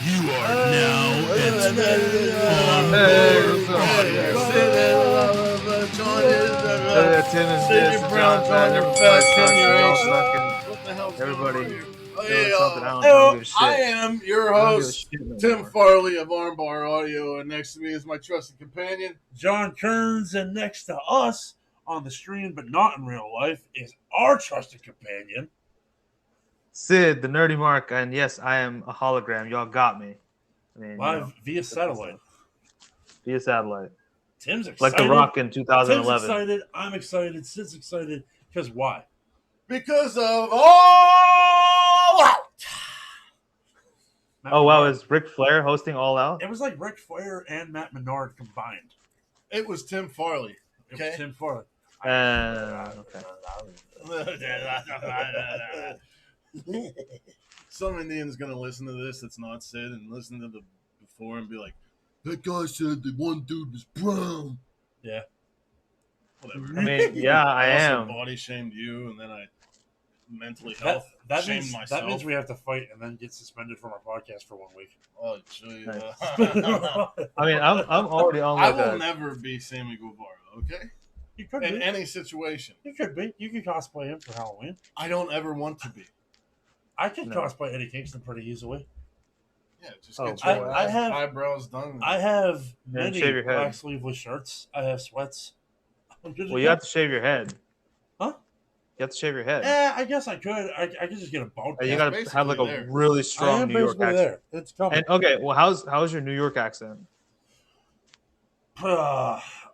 You are now entering Tim and Say this your and brown, John John, that your everybody fast, Tim, sucks. your We all ancient. suck and What the hell's going on everybody here? doing something. I don't give a shit. I am your I don't give a host, shit no Tim more. Farley of Armbar Audio, and next to me is my trusted companion. John Kearns, and next to us on the stream, but not in real life, is our trusted companion. Sid, the nerdy mark, and yes, I am a hologram. Y'all got me. I mean, Live via satellite. Via satellite. Tim's excited. Like The Rock in Tim's 2011. excited. I'm excited. Sid's excited. Because why? Because of All Out. Matt Oh, wow. Menard. Is Ric Flair hosting All Out? It was like Ric Flair and Matt Menard combined. It was Tim Farley. It Okay. was Tim Farley. Okay. Some Indian's gonna listen to this that's not Sid and listen to the before and be like, that guy said the one dude was brown. Yeah. Whatever. I mean, yeah, I also am. body shamed you, and then I mentally That, health that, shamed means, myself. that means we have to fight and then get suspended from our podcast for 1 week. Oh, gee. I mean, I'm already on I like will a. never be Sammy Guevara, okay? You could In be. any situation. You could be. You could cosplay him for Halloween. I don't ever want to be. I could No. cosplay Eddie Kingston pretty easily. Yeah, just Oh, get your boy. I have- eyebrows done. I have Then many shave your head. black sleeveless shirts. I have sweats. I'm good to Well, you go. have to shave your head. Huh? You have to shave your head. I guess I could. I could just get a bald And you cap. got to have like a basically there. really I strong am New York basically accent. there. It's coming. And okay, well, how's your New York accent?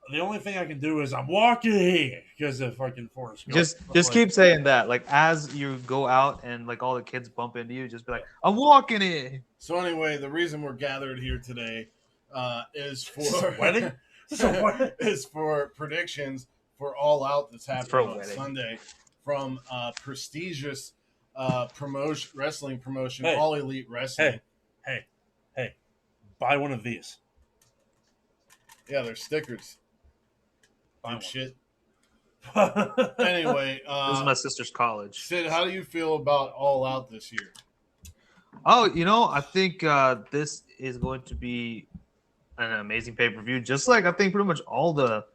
The only thing I can do is I'm walking here because of fucking Forrest Gump. Just Like, keep saying that. Like as you go out and like all the kids bump into you, just be like, "I'm walking in." So anyway, the reason we're gathered here today is Is this for a wedding? Is this a wedding? is for predictions for All Out that's for a happening on wedding. Sunday from prestigious wrestling promotion, Hey. All Elite Wrestling. Hey, buy one of these. Yeah, they're stickers. Buy one. Shit. Anyway, Anyway, This is my sister's college. Sid, how do you feel about All Out this year? Oh, I think this is going to be an amazing pay-per-view. Just like I think pretty much all the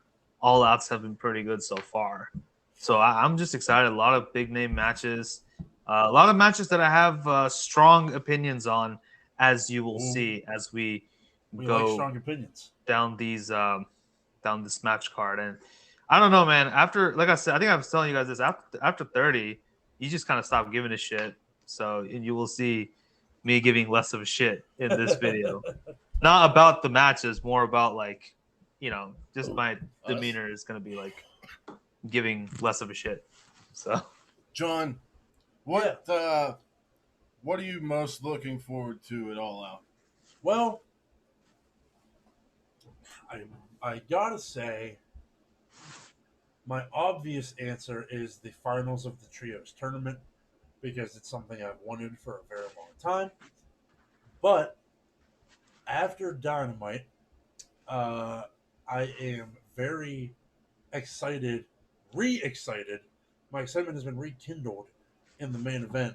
all-outs have been pretty good so far. So I'm just excited. A lot of big-name matches. A lot of matches that I have strong opinions on, as you will see as we we go like strong opinions. down these down this match card. And I don't know, man. After, like I said, I think I was telling you guys this. After 30, you just kind of stop giving a shit. So and you will see me giving less of a shit in this video. Not about the matches, more about like, just my demeanor is gonna be like giving less of a shit. So, John, what are you most looking forward to at All Out? Well, I gotta say, my obvious answer is the finals of the trios tournament because it's something I've wanted for a very long time. But after Dynamite, I am very excited, re-excited. My excitement has been rekindled in the main event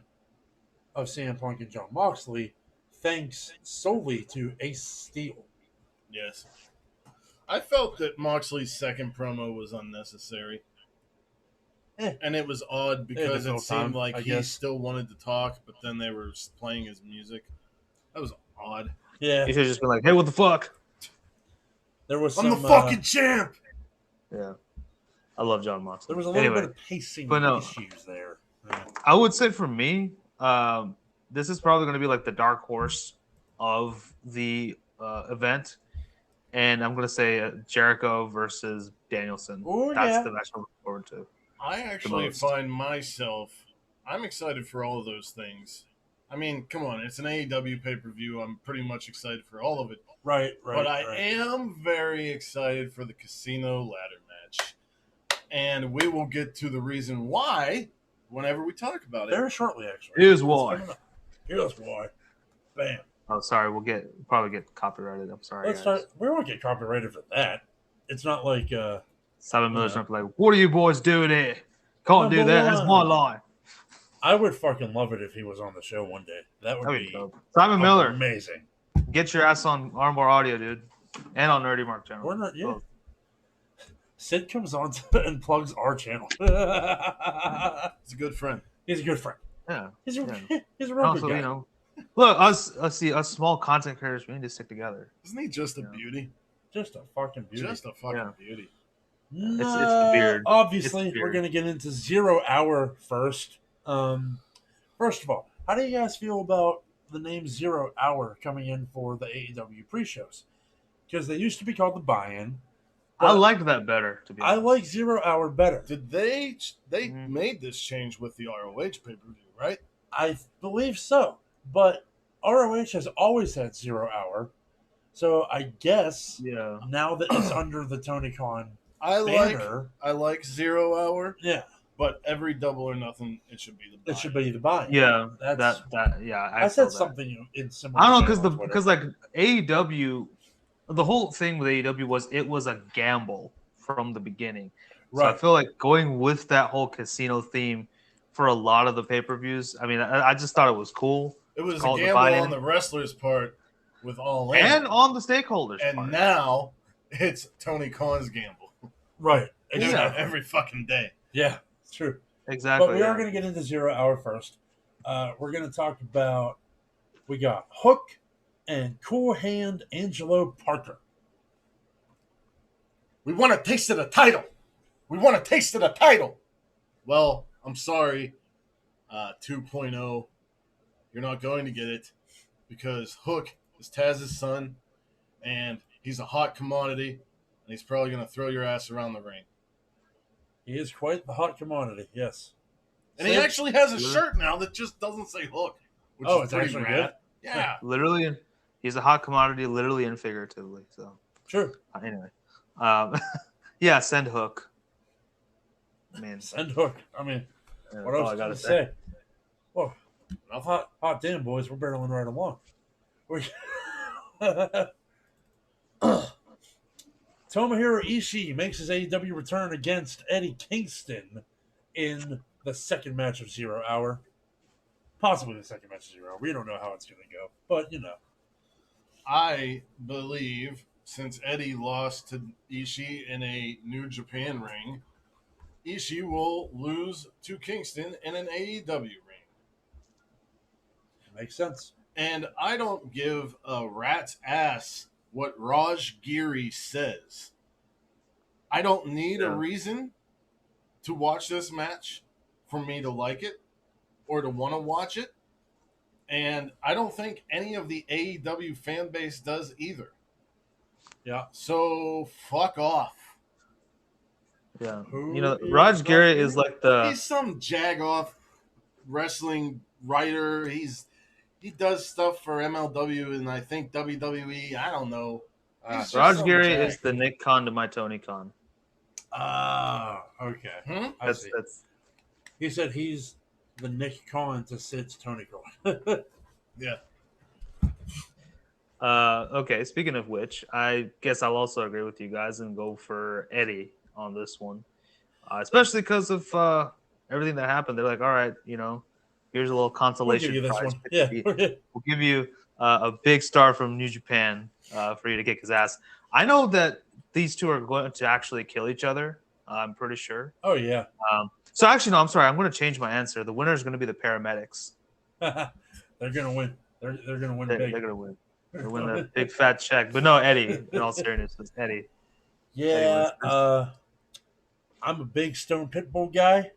of CM Punk and Jon Moxley, thanks solely to Ace Steel. Yes. I felt that Moxley's second promo was unnecessary. And it was odd because no it seemed time, like I he guess. still wanted to talk, but then they were playing his music. That was odd. Yeah, you should have just been like, "Hey, what the fuck?" there was I'm some, the fucking champ! Yeah, I love John Moxley. there was a little Anyway, bit of pacing but no. issues there. Yeah. I would say for me, this is probably going to be like the dark horse of the event, and I'm going to say Jericho versus Danielson. Oh, That's yeah. the match I'm looking forward to. I actually most. find myself, I'm excited for all of those things. I mean, come on, it's an AEW pay-per-view. I'm pretty much excited for all of it. Right. But I am very excited for the casino ladder match. And we will get to the reason why whenever we talk about it. very shortly, actually. Here's why. Here's why. Bam. Oh, sorry. We'll probably get copyrighted. I'm sorry. Let's guys. start. We won't get copyrighted for that. It's not like 7 Miller's Yeah. not like, what are you boys doing here? Can't do Number that. That's my one. line. I would fucking love it if he was on the show one day. That would That'd be be dope. Simon Miller, amazing. get your ass on Armbar Audio, dude, and on Nerdy Mark channel. We're not, yeah. Both. Sid comes on and plugs our channel. He's a good friend. He's a good friend. Yeah. He's a Yeah. he's a real Also, good guy. you know, look, us small content creators, we need to stick together. Isn't he just a Yeah. beauty? Just a fucking beauty. Just a fucking Yeah. beauty. It's the beard. Obviously, It's the we're beard. going to get into 0 Hour first. First of all, how do you guys feel about the name 0 Hour coming in for the AEW pre-shows? Because they used to be called the Buy-In. I liked that better, to be I honest. like 0 Hour better. Did they Mhm. made this change with the ROH pay-per-view, right? I believe so. But ROH has always had 0 Hour. So I guess Yeah. now that it's under the Tony Khan I banner, like 0 Hour, yeah, but every Double or Nothing it should be the it should be the Buy-In. Yeah. That's, Yeah. I feel said that. something in similar. I don't know vein on Twitter. because like AEW, the whole thing with AEW was it was a gamble from the beginning. So I Right. feel like going with that whole casino theme for a lot of the pay-per-views. I mean, I just thought it was cool. It was a Call it the gamble buy-in. on the wrestlers' part with All In, And on the stakeholders. and part. now it's Tony Khan's gamble. Right. Yeah. Exactly. Every fucking day. Yeah, it's true. Exactly. But we are yeah. going to get into 0 Hour first. We're going to talk about, we got Hook and Cool Hand Angelo Parker. We want a taste of the title. We want a taste of the title. Well, I'm sorry, 2.0. You're not going to get it because Hook is Taz's son, and he's a hot commodity, and he's probably going to throw your ass around the ring. He is quite the hot commodity, yes. And he Sid- actually has a shirt now that just doesn't say Hook, which Oh, is it's pretty actually rad. good? Yeah. Literally, he's a hot commodity, literally and figuratively. So True. anyway, yeah, send Hook. Man, Send Hook. I mean, that's what all else I can gotta I say. say? Whoa. Hot damn, boys. We're barreling right along. Tomohiro Ishii makes his AEW return against Eddie Kingston in the second match of 0 Hour. Possibly the second match of 0 Hour. We don't know how it's going to go. But, you know. I believe since Eddie lost to Ishii in a New Japan ring, Ishii will lose to Kingston in an AEW ring. Makes sense. And I don't give a rat's ass what Raj Giri says. I don't need a Yeah. reason to watch this match for me to like it or to want to watch it. And I don't think any of the AEW fan base does either. Yeah. So fuck off. Yeah, Who you know, is Raj Raj Giri Giri? is like the He's some jagoff wrestling writer. He does stuff for MLW and I think WWE. I don't know. He's just Raj some Giri jag. is the Nick Khan to my Tony Khan. Okay. Hmm? I see. That's He said he's the Nick Khan to Sid's Tony Khan. Yeah. okay. Speaking of which, I guess I'll also agree with you guys and go for Eddie on this one, especially because of everything that happened. They're like, all right, you know, here's a little We'll consolation give you this prize. one. Yeah. We'll give you a big star from New Japan for you to kick his ass. I know that these two are going to actually kill each other. I'm pretty sure. Oh, yeah. So actually, no, I'm sorry. I'm going to change my answer. The winner is going to be the paramedics. They're going to win. They're going to win They're big. going to win. They'll win the big fat check. But no, Eddie. In all seriousness, Eddie. Yeah. Anyways. I'm a big Stone Pitbull guy.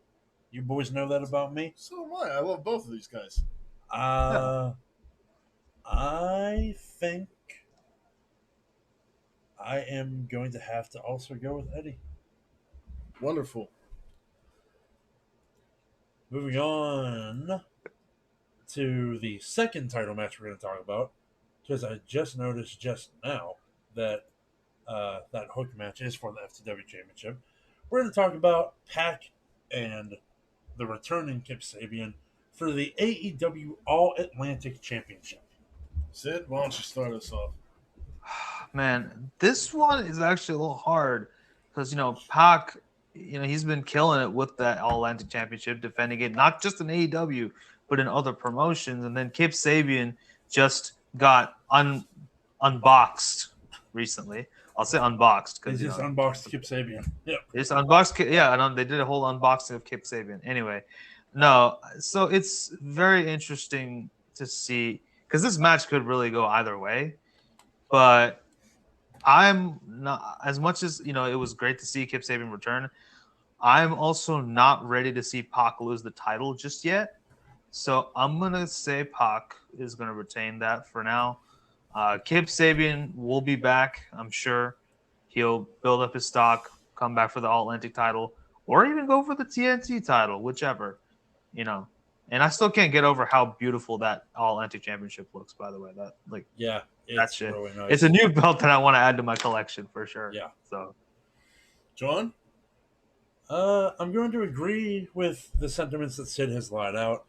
You boys know that about me. So am I. I love both of these guys. I think I am going to have to also go with Eddie. Wonderful. Moving on to the second title match we're going to talk about, because I just noticed just now that that Hook match is for the FTW Championship. We're going to talk about Pac and the returning Kip Sabian for the AEW All Atlantic Championship. Sid, why don't you start us off? Man, this one is actually a little hard because, you know, Pac he's been killing it with that All Atlantic Championship, defending it not just in AEW but in other promotions. And then Kip Sabian just got unboxed recently. I'll say unboxed They because just unboxed Kip Sabian. Yep. it's unboxed. Yeah, and they did a whole unboxing of Kip Sabian. Anyway, no, so it's very interesting to see because this match could really go either way. But I'm not as much as it was great to see Kip Sabian return. I'm also not ready to see Pac lose the title just yet. So I'm gonna say Pac is gonna retain that for now. Kip Sabian will be back, I'm sure. He'll build up his stock, come back for the All Atlantic title, or even go for the TNT title, whichever. And I still can't get over how beautiful that All Atlantic Championship looks. By the way, Yeah, that it's shit. really nice. It's a new belt that I want to add to my collection for sure. Yeah. So, John? I'm going to agree with the sentiments that Sid has laid out,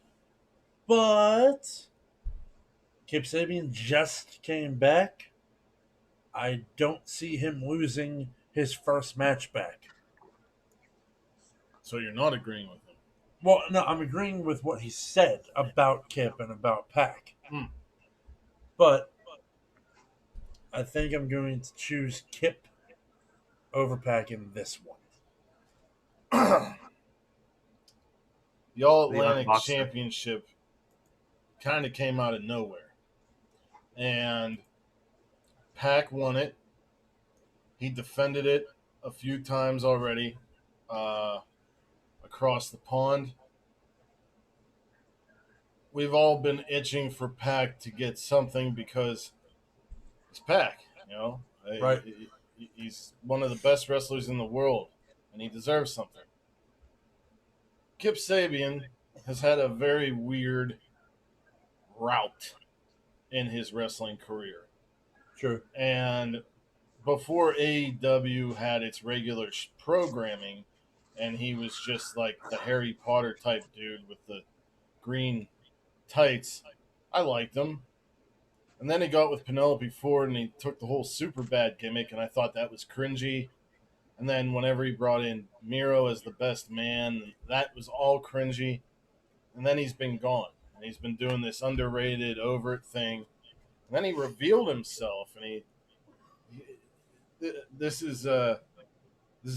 but Kip Sabian just came back. I don't see him losing his first match back. So you're not agreeing with him? Well, no, I'm agreeing with what he said about Kip and about Pac. But I think I'm going to choose Kip over Pac in this one. The All The Atlantic unboxer. Championship kind of came out of nowhere. And Pac won it. He defended it a few times already across the pond. We've all been itching for Pac to get something because it's Pac, Right. He's one of the best wrestlers in the world, and he deserves something. Kip Sabian has had a very weird route in his wrestling career. True. And before AEW had its regular programming, and he was just like the Harry Potter type dude with the green tights, I liked him. And then he got with Penelope Ford and he took the whole super bad gimmick, and I thought that was cringy. And then whenever he brought in Miro as the best man, that was all cringy. And then he's been gone. And he's been doing this underrated, overt thing. And then he revealed himself, and this is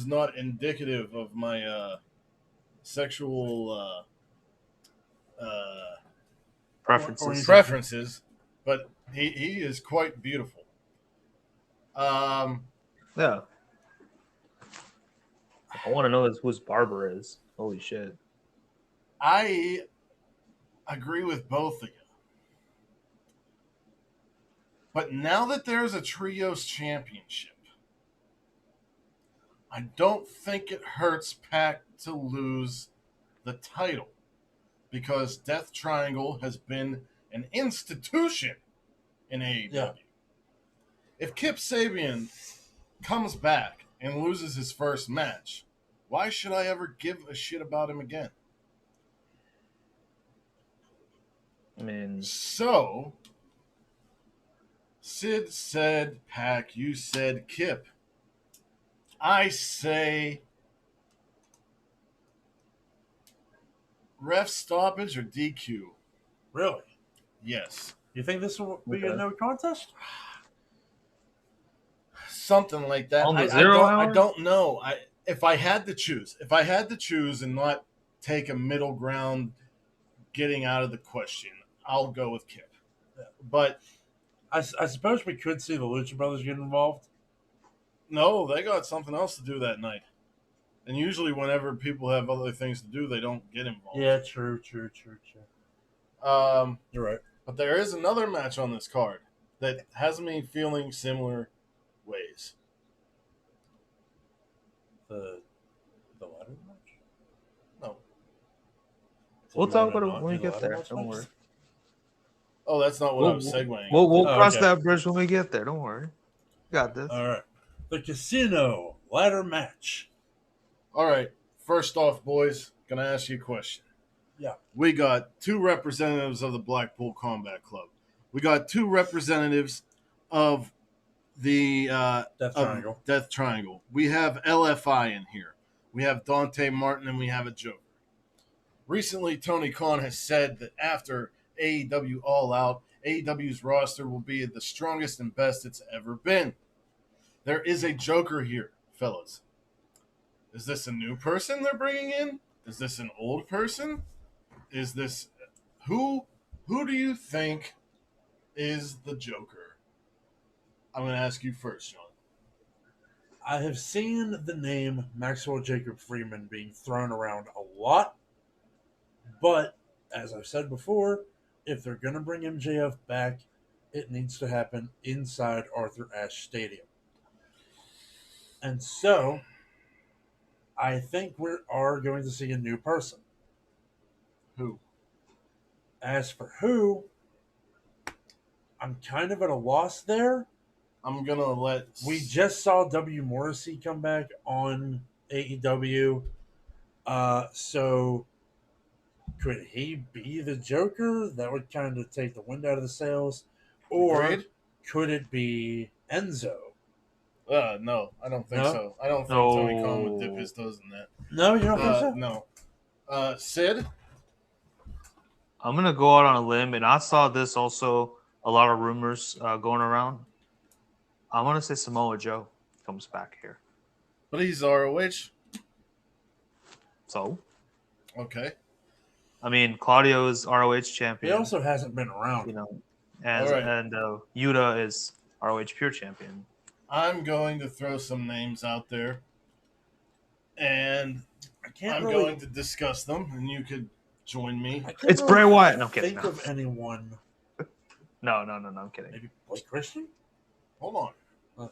not indicative of my sexual preferences, but he is quite beautiful. Yeah. I want to know whose barber is. Holy shit. I agree with both of you. But now that there's a trios championship, I don't think it hurts Pac to lose the title because Death Triangle has been an institution in AEW. Yeah. If Kip Sabian comes back and loses his first match, why should I ever give a shit about him again? I mean, So, Sid said Pac, you said Kip. I say ref stoppage or DQ? Really? Yes. You think this will be Okay. a no contest? Something like that. On the I 0 don't, hour? I don't know. If I had to choose and not take a middle ground getting out of the question, I'll go with Kip. But I suppose we could see the Lucha Brothers get involved. no, they got something else to do that night. And usually whenever people have other things to do, they don't get involved. Yeah, true. You're right. But there is another match on this card that has me feeling similar ways. The ladder match? No. we'll You talk wanna about it not when we do the get ladder there. match Don't next? worry. Oh, that's not what I was segueing. We'll Oh, cross okay. that bridge when we get there. Don't worry. Got this. All right. The Casino ladder match. All right. First off, boys, going to ask you a question. Yeah. We got 2 representatives of the Blackpool Combat Club. We got 2 representatives of the Death Triangle. Death Triangle. We have LFI in here. we have Dante Martin, and we have a Joker. Recently, Tony Khan has said that after AEW All Out, AEW's roster will be the strongest and best it's ever been. There is a Joker here, fellas. Is this a new person they're bringing in? Is this an old person? Is this who? Who do you think is the Joker? I'm going to ask you first, Sean. I have seen the name Maxwell Jacob Freeman being thrown around a lot, but as I've said before, if they're going to bring MJF back, it needs to happen inside Arthur Ashe Stadium. And so, I think we are going to see a new person. Who? As for who, I'm kind of at a loss there. I'm going to let... We just saw W. Morrissey come back on AEW. So could he be the Joker? That would kind of take the wind out of the sails. Or Agreed. could it be Enzo? No, I don't think No? so. I don't think No. Tony Khan would dip his toes in that. No, you don't think so? No. Sid? I'm gonna go out on a limb, and I saw this also. A lot of rumors going around. I'm gonna say Samoa Joe comes back here. But he's ROH. So, Okay. I mean, Claudio is ROH He champion. also hasn't been around. You know, and All right. Yuta is ROH pure champion. I'm going to throw some names out there. And I can't I'm really, going to discuss them, and you could join me. I can't It's Bray Wyatt. No, I'm kidding. think No. of anyone. No, I'm kidding. Maybe Blake Christian? Hold on. Huh.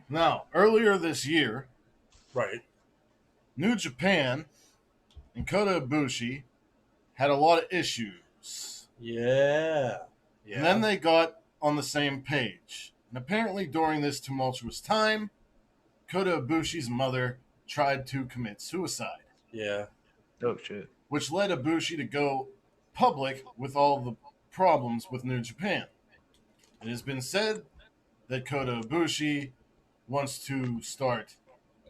Now, earlier this year, Right. New Japan and Kota Ibushi had a lot of issues. Yeah. And then they got on the same page. And apparently, during this tumultuous time, Kota Ibushi's mother tried to commit suicide, Yeah. Oh shit. which led Ibushi to go public with all the problems with New Japan. It has been said that Kota Ibushi wants to start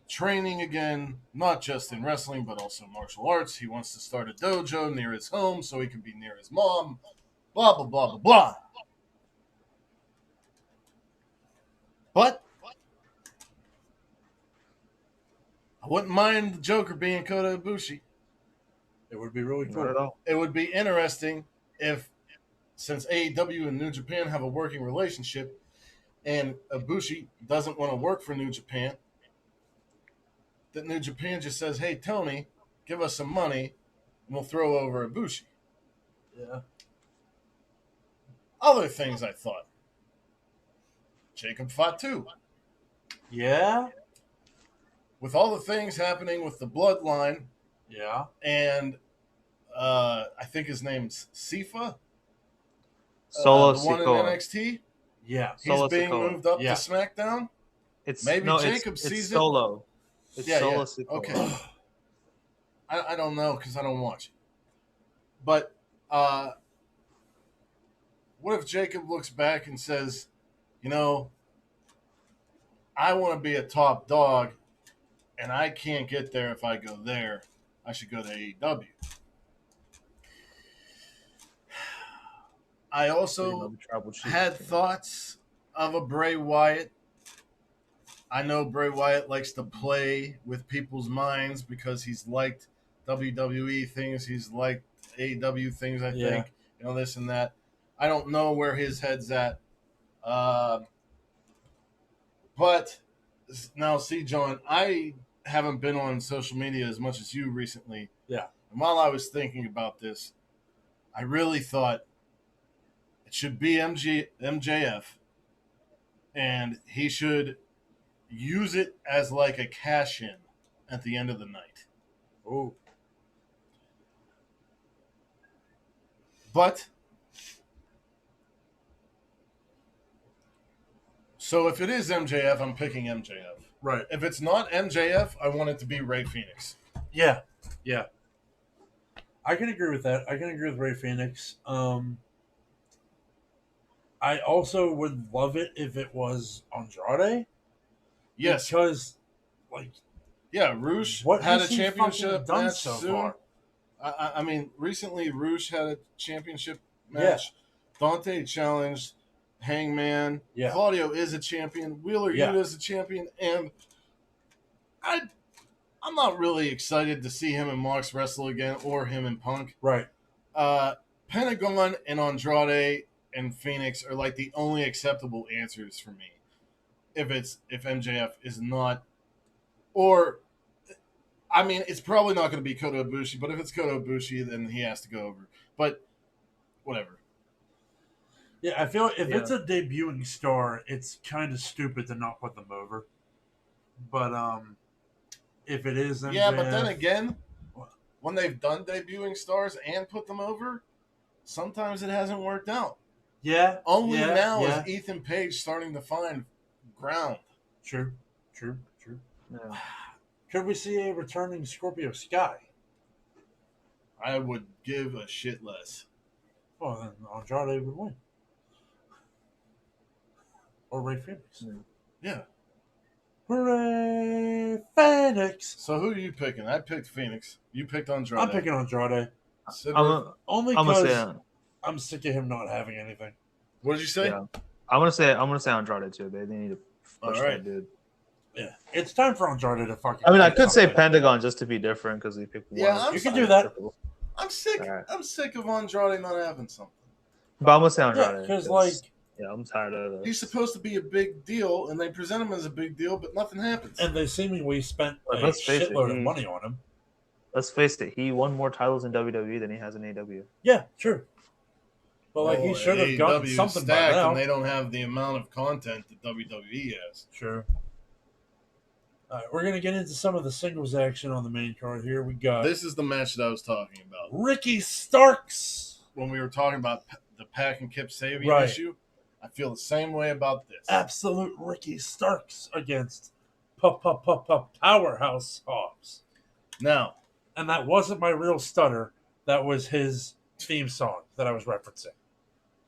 training again, not just in wrestling, but also martial arts. He wants to start a dojo near his home so he can be near his mom, blah, blah, blah, blah, blah. But I wouldn't mind the Joker being Kota Ibushi. It would be really cool. Not at all. It would be interesting if, since AEW and New Japan have a working relationship, and Ibushi doesn't want to work for New Japan, that New Japan just says, hey, Tony, give us some money, and we'll throw over Ibushi. Yeah. Other things I thought. Jacob Fatu. Yeah. With all the things happening with the bloodline, Yeah. and I think his name's Sifa, Solo the one in Sikoa. NXT. Yeah. He's Solo being Sikoa. moved up Yeah. to SmackDown. It's Maybe no, Jacob it's sees it. Solo. It's Yeah, Solo yeah. Sikoa. Okay. I don't know because I don't watch it. But what if Jacob looks back and says, I want to be a top dog, and I can't get there if I go there. I should go to AEW. I also had thoughts of a Bray Wyatt. I know Bray Wyatt likes to play with people's minds because he's liked WWE things. He's liked AEW things, I Yeah. think. This and that. I don't know where his head's at. But now, see, John, I haven't been on social media as much as you recently. Yeah. And while I was thinking about this, I really thought it should be MJF, and he should use it as like a cash-in at the end of the night. Oh. But so if it is MJF, I'm picking MJF. Right. If it's not MJF, I want it to be Ray Phoenix. Yeah. Yeah. I can agree with that. I can agree with Ray Phoenix. I also would love it if it was Andrade. Yes. Because, like, Yeah, Roosh What had a has he championship fucking done match so soon. far? I mean, recently Roosh had a championship Yeah. match. Dante challenged Hangman. Yeah. Claudio is a champion. Wheeler Yeah. Yuta is a champion, and I'm not really excited to see him and Mox wrestle again, or him and Punk. Right. Pentagon and Andrade and Phoenix are like the only acceptable answers for me. If MJF is not, or I mean, it's probably not going to be Kota Ibushi, but if it's Kota Ibushi, then he has to go over. But whatever. Yeah, I feel like if Yeah. it's a debuting star, it's kind of stupid to not put them over. But if it is MJF, Yeah, but then again, when they've done debuting stars and put them over, sometimes it hasn't worked out. yeah, Only yeah, now yeah. is Ethan Page starting to find ground. True. Yeah. Could we see a returning Scorpio Sky? I would give a shit less. Well, then Andrade would win. Or Ray Phoenix. Yeah. Hooray, Phoenix! So who are you picking? I picked Phoenix. You picked Andrade. I'm picking Andrade. Sid I'm, Roof- Only I'm gonna because say I'm sick of him not having anything. What did you say? yeah. I'm gonna say Andrade too. They need to push All right. that dude. Yeah. It's time for Andrade to fucking I mean, I get could say something. Pentagon just to be different because he picked one. Yeah, I'm You can sorry. do that. Triple. I'm sick. All right. I'm sick of Andrade not having something. But I'm gonna say Yeah, Andrade. because like yeah, I'm tired of this. He's supposed to be a big deal, and they present him as a big deal, but nothing happens. and they seemingly spent But a let's face it, shitload of he- money on him. Let's face it, he won more titles in WWE than he has in AEW. Yeah, true. But like he Well, should have gotten AEW is something by stacked, now. and they don't have the amount of content that WWE has. True. All right, we're gonna get into some of the singles action on the main card here. We got This is the match that I was talking about Ricky Starks. when we were talking about the Pac and Kip Sabian Right. issue. I feel the same way about this. Absolute Ricky Starks against Powerhouse Hobbs. Now, And that wasn't my real stutter. That was his theme song that I was referencing.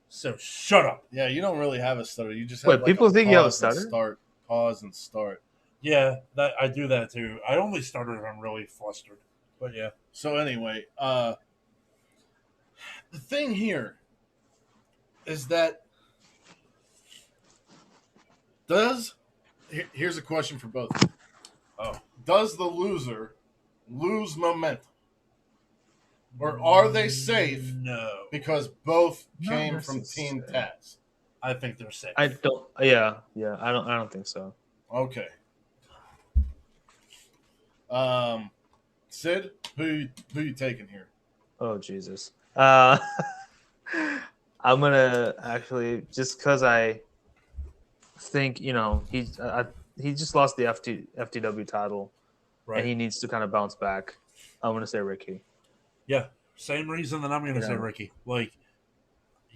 So shut up. yeah, you don't really have a stutter. You just have Wait, like people think you have a pause and stutter? Pause and start. Yeah, that I do that too. I only stutter if I'm really flustered. But yeah. So anyway, the thing here is that here's a question for both of you. Oh. Does the loser lose momentum? Or are they safe No. because both Not came from Team necessarily. Taz? I think they're safe. I don't. Yeah. I don't think so. Okay. Sid, who you taking here? Oh Jesus. I'm gonna actually just because I think he just lost the FTW title Right. and he needs to kind of bounce back. I'm gonna say Ricky. Yeah, same reason that I'm going to say Yeah. Ricky. Like,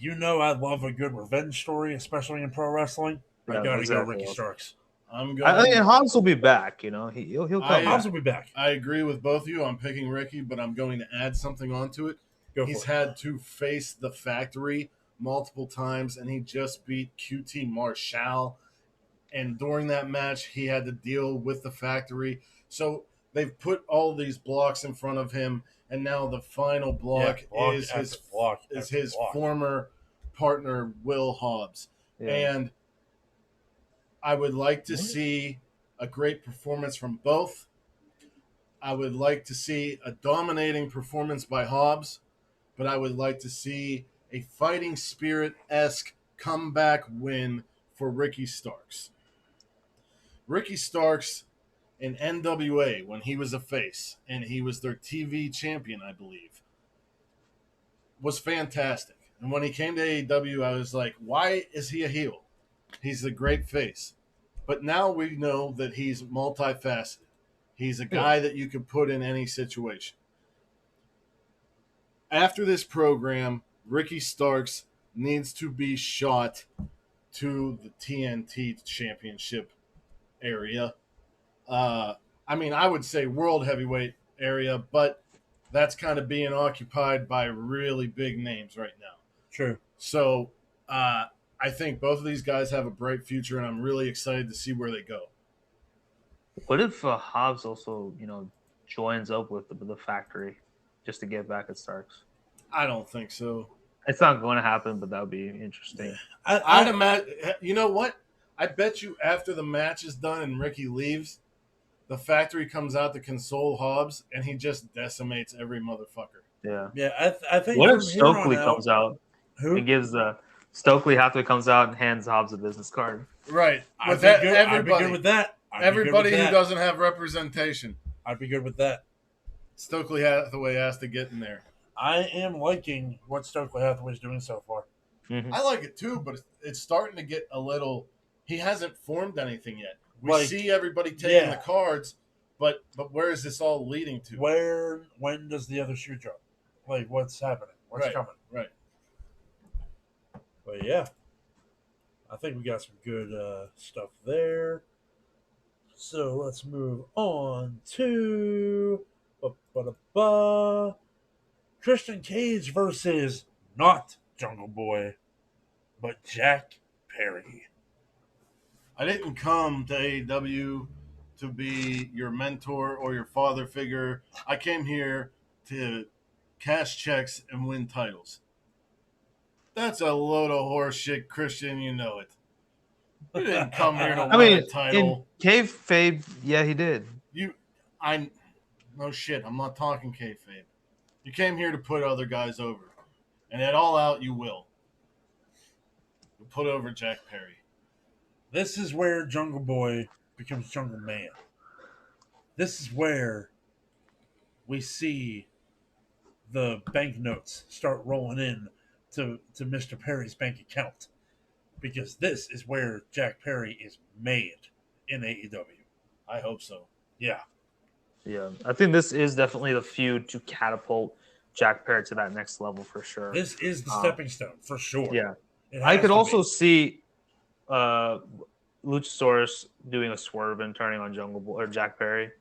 I love a good revenge story, especially in pro wrestling. I Yeah, got to go exactly. Ricky Starks. I'm I think going. Hobbs will be back. He'll come. I- Hobbs will be back. I agree with both of you. I'm picking Ricky, but I'm going to add something onto it. Go He's for it. had to face the factory multiple times, and he just beat QT Marshall. And during that match, he had to deal with the factory. So they've put all these blocks in front of him, and now the final block is his former partner, Will Hobbs. Yeah. And I would like to see a great performance from both. I would like to see a dominating performance by Hobbs, but I would like to see a fighting spirit-esque comeback win for Ricky Starks. Ricky Starks in NWA when he was a face, and he was their TV champion, I believe, was fantastic. And when he came to AEW, I was like, why is he a heel? He's a great face. But now we know that he's multifaceted. He's a guy that you can put in any situation. After this program, Ricky Starks needs to be shot to the TNT championship area. I would say world heavyweight area, but that's kind of being occupied by really big names right now. True. So I think both of these guys have a bright future, and I'm really excited to see where they go. What if Hobbs also, joins up with the factory just to get back at Starks? I don't think so. It's not going to happen, but that would be interesting. I'd imagine. You know what? I bet you after the match is done and Ricky leaves, the factory comes out to console Hobbs, and he just decimates every motherfucker. Yeah. Yeah, I think What if from here on Stokely out, comes out who? and gives Stokely Hathaway comes out and hands Hobbs a business card? Right. I'd With be that, good. everybody, I'd be good with that. everybody who doesn't have representation, I'd be good with that. Stokely Hathaway has to get in there. I am liking what Stokely Hathaway's doing so far. Mm-hmm. I like it too, but it's starting to get a little. He hasn't formed anything yet. We Like, see everybody taking yeah. the cards, but where is this all leading to? When does the other shoe drop? Like, what's happening? What's Right. coming? Right. But yeah, I think we got some good stuff there. So let's move on to Christian Cage versus not Jungle Boy, but Jack Perry. I didn't come to AEW to be your mentor or your father figure. I came here to cash checks and win titles. That's a load of horse shit, Christian. You know it. You didn't come here to I win mean, a title. in kayfabe, yeah, he did. No shit. I'm not talking kayfabe. You came here to put other guys over, and at All Out, you will. You put over Jack Perry. This is where Jungle Boy becomes Jungle Man. This is where we see the banknotes start rolling in to Mr. Perry's bank account. Because this is where Jack Perry is made in AEW. I hope so. Yeah. Yeah, I think this is definitely the feud to catapult Jack Perry to that next level for sure. This is the stepping stone for sure. Yeah, It I has could to also be. see Luchasaurus doing a swerve and turning on Jungle Boy or Jack Perry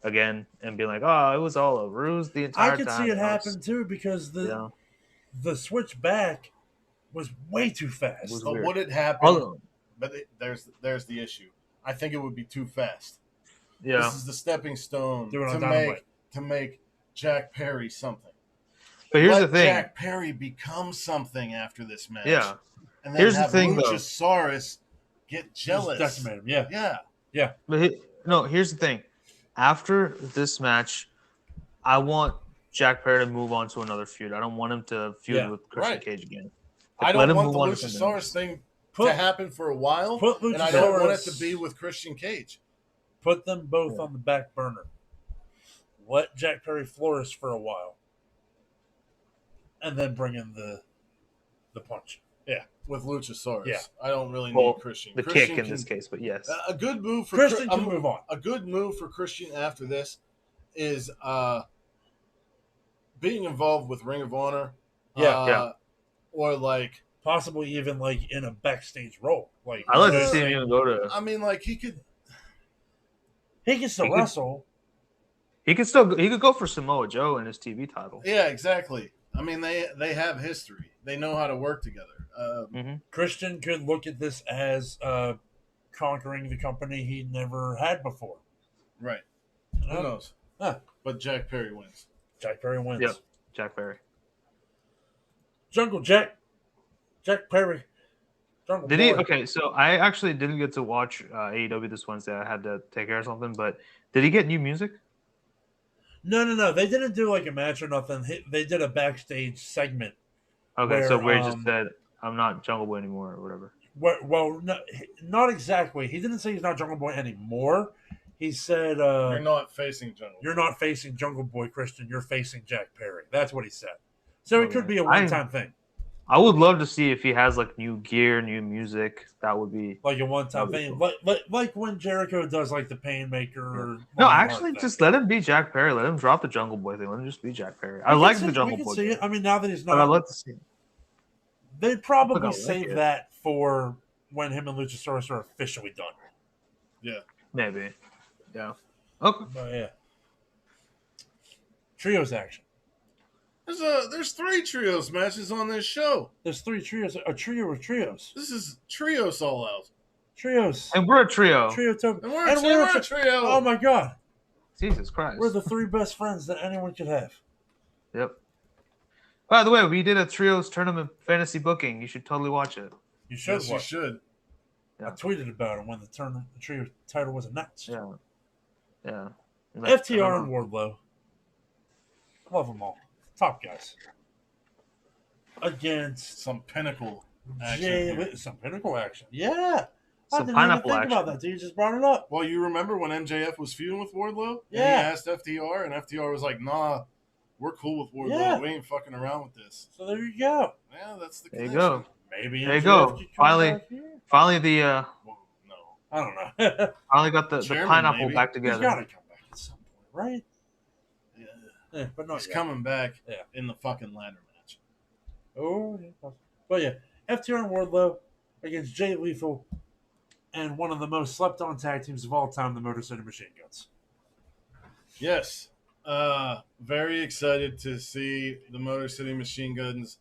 again and being like, "Oh, it was all a ruse the entire I could time." see it happen too because the switch back was way too fast. Was But weird. would it happen? Although, There's the issue. I think it would be too fast. yeah, This is the stepping stone Do it on to Dynamite. make Jack Perry something. but here's Let the thing. Jack Perry become something after this match. Yeah, And then Here's the have thing, though. Luchasaurus get Just jealous. decimate him. Yeah. Yeah. but no, here's the thing. After this match, I want Jack Perry to move on to another feud. I don't want him to feud Yeah, with Christian right. Cage again. I Let don't him want move the on to something else. Luchasaurus thing Put- to happen for a while. Put And I don't want it Luchasaurus- to be with Christian Cage. Put them both Yeah. on the back burner. Let Jack Perry flourish for a while. And then bring in the punch. With Luchasaurus. Yeah. I don't really Well, need Christian. The Christian kick in can- this case, but yes. A good move for Christian can move on. A good move for Christian after this is being involved with Ring of Honor. Yeah. Or like, Possibly even like in a backstage role. Like I like to just- see him even go to. I mean, like he could. he can still he could- wrestle. He could go for Samoa Joe in his TV title. Yeah, exactly. I mean, they have history. They know how to work together. Christian could look at this as conquering the company he never had before. Right. You Who know? knows? Huh. But Jack Perry wins. Jack Perry wins. Yep. Jack Perry. Jungle Jack. Jack Perry. Jungle Did he? Boy. Okay, so I actually didn't get to watch AEW this Wednesday. I had to take care of something. But did he get new music? No. They didn't do like a match or nothing. They did a backstage segment. Okay, so where he Where, just said, "I'm not Jungle Boy anymore" or whatever. Well, no, not exactly. He didn't say he's not Jungle Boy anymore. He said, You're not facing Jungle. You're not facing Jungle Boy, Christian. You're facing Jack Perry. That's what he said. So it Okay. could be a one-time thing. I would love to see if he has like new gear, new music. That would be Like a one-time That'd thing. be Like when Jericho does like the Painmaker or no. Lionheart Actually, thing. just let him be Jack Perry. Let him drop the Jungle Boy thing. Let him just be Jack Perry. I We like can the see- Jungle we can Boy, see thing, it. I mean, now that he's but I'd not, love to see. It. they'd probably I like save it. that for when him and Luchasaurus are officially done. Maybe. Yeah. Okay. But yeah, trios action. There's 3 trios matches on this show. There's 3 trios. A trio of trios. This is trios all out. Trios. And we're a trio. Trio token. And we're a trio. Oh my god. Jesus Christ. We're the 3 best friends that anyone could have. Yep. By the way, we did a trios tournament fantasy booking. You should totally watch it. You should Yes, you watch. should. I tweeted about it when the trio title was announced. Yeah. Yeah. FTR and Wardlow. Love them all. Top guys. Against Some pinnacle action. some pinnacle action. Yeah. Some I didn't pineapple even think action. about that. You just brought it up. Well, you remember when MJF was feuding with Wardlow? Yeah. And he asked FTR, and FTR was like, nah, we're cool with Wardlow. Yeah. We ain't fucking around with this. So there you go. Yeah, that's the There you connection. go. Maybe There you MJF go. could come Finally- back here. Finally, the Well, no. I don't know. finally got the Chairman, pineapple maybe. back He's together. got to come back at some point, right? Yeah. Yeah, but not He's yet. coming back Yeah. in the fucking ladder match. Oh, yeah. But yeah, FTR and Wardlow against Jay Lethal and one of the most slept-on tag teams of all time, the Motor City Machine Guns. Yes. Very excited to see the Motor City Machine Guns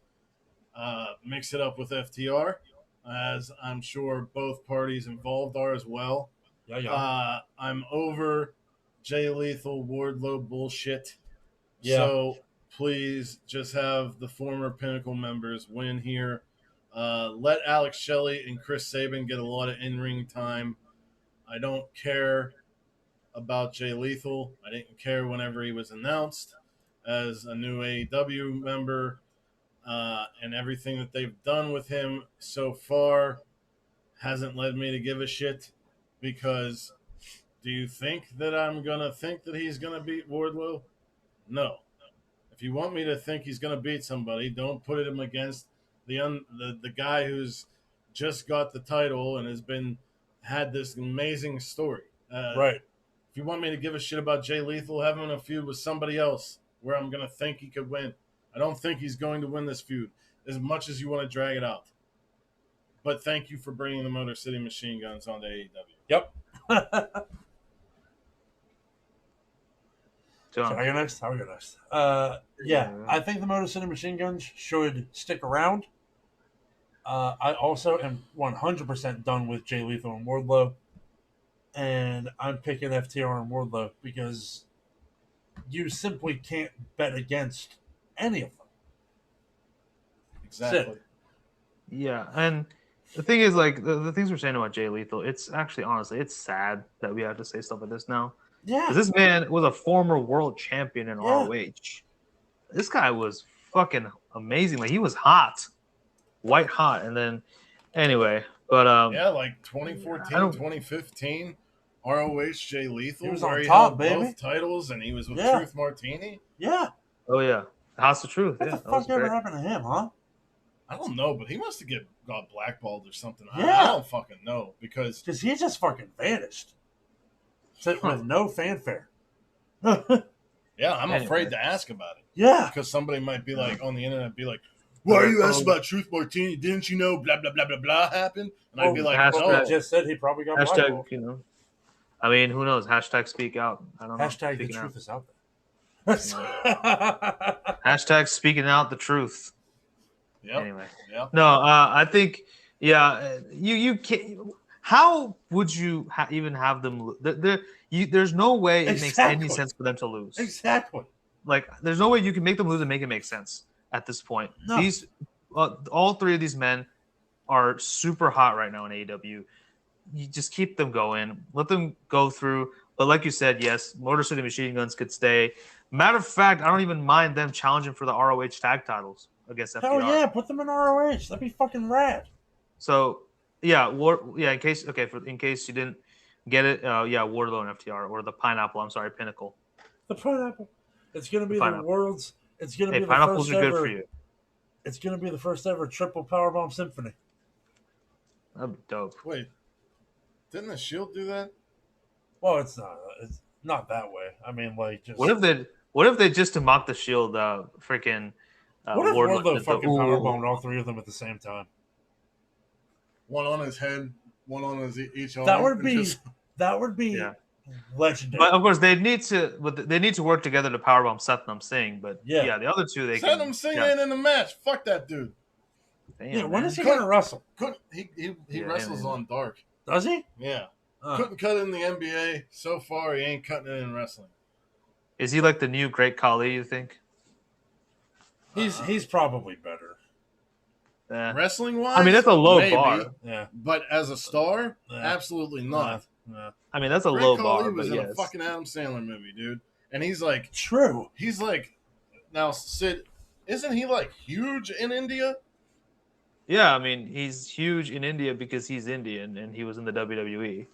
mix it up with FTR, as I'm sure both parties involved are as well. Yeah. I'm over Jay Lethal Wardlow bullshit. Yeah. So please just have the former Pinnacle members win here. Let Alex Shelley and Chris Sabin get a lot of in-ring time. I don't care about Jay Lethal. I didn't care whenever he was announced as a new AEW member, and everything that they've done with him so far hasn't led me to give a shit, because do you think that I'm going to think that he's going to beat Wardlow? No. If you want me to think he's going to beat somebody, don't put him against the guy who's just got the title and had this amazing story. Right. If you want me to give a shit about Jay Lethal, have him in a feud with somebody else where I'm going to think he could win. I don't think he's going to win this feud as much as you want to drag it out. But thank you for bringing the Motor City Machine Guns onto AEW. Yep. John. Shall I go next? I'll go next. Yeah, I think the Motor City Machine Guns should stick around. I also am 100% done with Jay Lethal and Wardlow. And I'm picking FTR and Wardlow because you simply can't bet against any of them. Exactly. Yeah, and the thing is, like, the things we're saying about Jay Lethal, it's actually, honestly, it's sad that we have to say stuff like this now. Yeah. 'Cause this man was a former world champion in Yeah. ROH. This guy was fucking amazing. Like, he was hot. White hot. And then, anyway, but, Yeah, like I 2014, don't- 2015, ROH Jay Lethal, He was where on he top, held baby. both titles, and he was with Yeah. Truth Martini. Yeah. oh, yeah. House of Truth. What Yeah, the that was fuck ever great. happened to him, huh? I don't know, but he must have got blackballed or something. Yeah. I don't fucking know, because Because he just fucking vanished. With no fanfare. yeah, I'm Anyway. afraid to ask about it, Yeah. because somebody might be like on the internet, be like, "Why are you asking about Truth Martini? Didn't you know blah blah blah blah blah happened?" And I'd be like, hashtag- "No, Just said he probably got blackballed. Hashtag, you know. I mean, who knows? Hashtag speak out. I don't know. Hashtag the Speaking truth out. is out there. Hashtag speaking out the truth. yep, Anyway. yep." No, I think, yeah, you can't. How would you even have them? There's no way it makes any Exactly. sense for them to lose. Exactly. Like, there's no way you can make them lose and make it make sense at this point. No. These, all three of these men are super hot right now in AEW. You just keep them going, let them go through. But like you said, yes, Motor City Machine Guns could stay. Matter of fact, I don't even mind them challenging for the ROH tag titles against FTR. Hell yeah, put them in ROH. That'd be fucking rad. So yeah, in case you didn't get it, Wardlow and FTR, or the Pineapple. I'm sorry, Pinnacle. The pineapple. It's gonna be the Pineapple. world's. It's gonna Hey, be the pineapples first are good ever. for you. It's gonna be the first ever triple powerbomb symphony. That'd be dope. Wait, didn't the Shield do that? Well, it's not. It's not that way. I mean, like, just What if they just to mock the Shield, freaking what if Wardlow Wardlow did the fucking ooh. powerbombed all three of them at the same time? One on his head, one on his each arm. That would and be just- legendary. But of course, they need to work together to powerbomb Satnam Singh. But Yeah. the other two they Send can. him singing yeah. in the match. Fuck that dude. Damn, Yeah, when man. is he gonna wrestle? Couldn't he Yeah, wrestles yeah. on Dark. Does he? Yeah. Uh, Couldn't cut it in the NBA. So far, he ain't cutting it in wrestling. Is he like the new Great Khali? You think? he's probably better. Eh. Wrestling wise, I mean, that's a low maybe, bar. Yeah. but as a star, Yeah. absolutely not. Yeah. I mean, that's a Great low Khali bar, was but in a yes. fucking Adam Sandler movie, dude, and he's like, True. now Sid, isn't he like huge in India? Yeah, I mean, he's huge in India because he's Indian and he was in the WWE.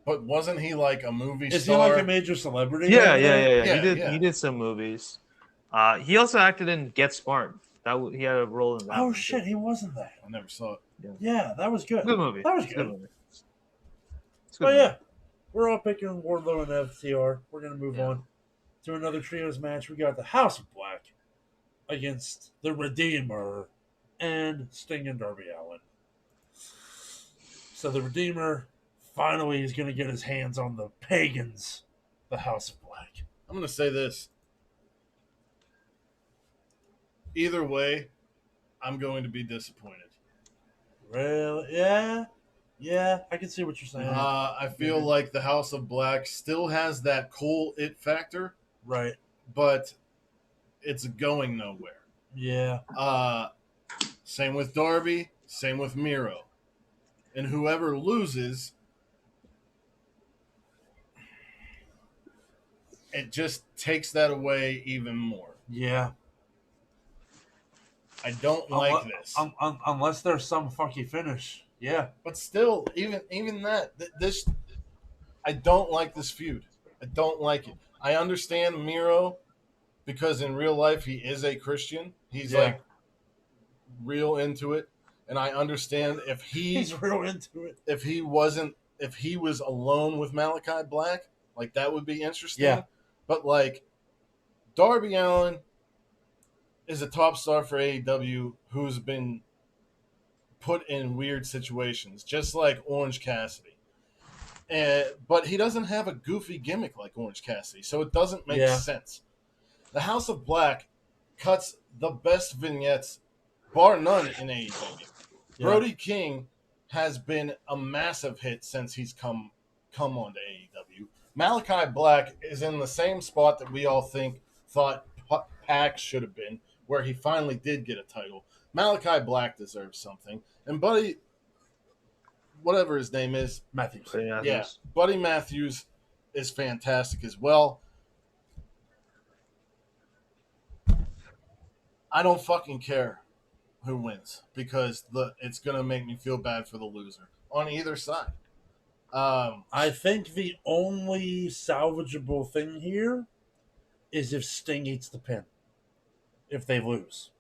But wasn't he like a movie Is star? he like a major celebrity? Yeah, over there? Yeah, He did. yeah. He did some movies. He also acted in Get Smart. He had a role in that. Oh one, shit, too. he wasn't that. I never saw it. Yeah, that was good. Good movie. That was It's a good. movie. It's a good But movie. yeah, we're all picking Wardlow and FTR. We're gonna move Yeah. on to another trios match. We got the House of Black against the Redeemer and Sting and Darby Allin. So the Redeemer finally is gonna get his hands on the pagans, the House of Black. I'm gonna say this. Either way, I'm going to be disappointed. Really? Yeah. Yeah, I can see what you're saying. I feel like the House of Black still has that cool it factor, Right. but it's going nowhere. Yeah. Same with Darby, same with Miro. And whoever loses, it just takes that away even more. Yeah. I don't like this. Unless there's some funky finish. Yeah. But still, even that, this, I don't like this feud. I don't like it. I understand Miro because in real life he is a Christian. He's like real into it, and I understand if he's real into it. if he was alone with Malachi Black, like that would be interesting. Yeah. But like Darby Allin is a top star for AEW who's been put in weird situations, just like Orange Cassidy. But he doesn't have a goofy gimmick like Orange Cassidy, so it doesn't make sense. The House of Black cuts the best vignettes, bar none, in AEW. Yeah. Brody King has been a massive hit since he's come on to AEW. Malachi Black is in the same spot that we all thought Pac should have been, where he finally did get a title. Malachi Black deserves something. And Buddy, whatever his name is, Matthews. yeah, Buddy Matthews is fantastic as well. I don't fucking care who wins because it's going to make me feel bad for the loser on either side. I think the only salvageable thing here is if Sting eats the pin. If they lose.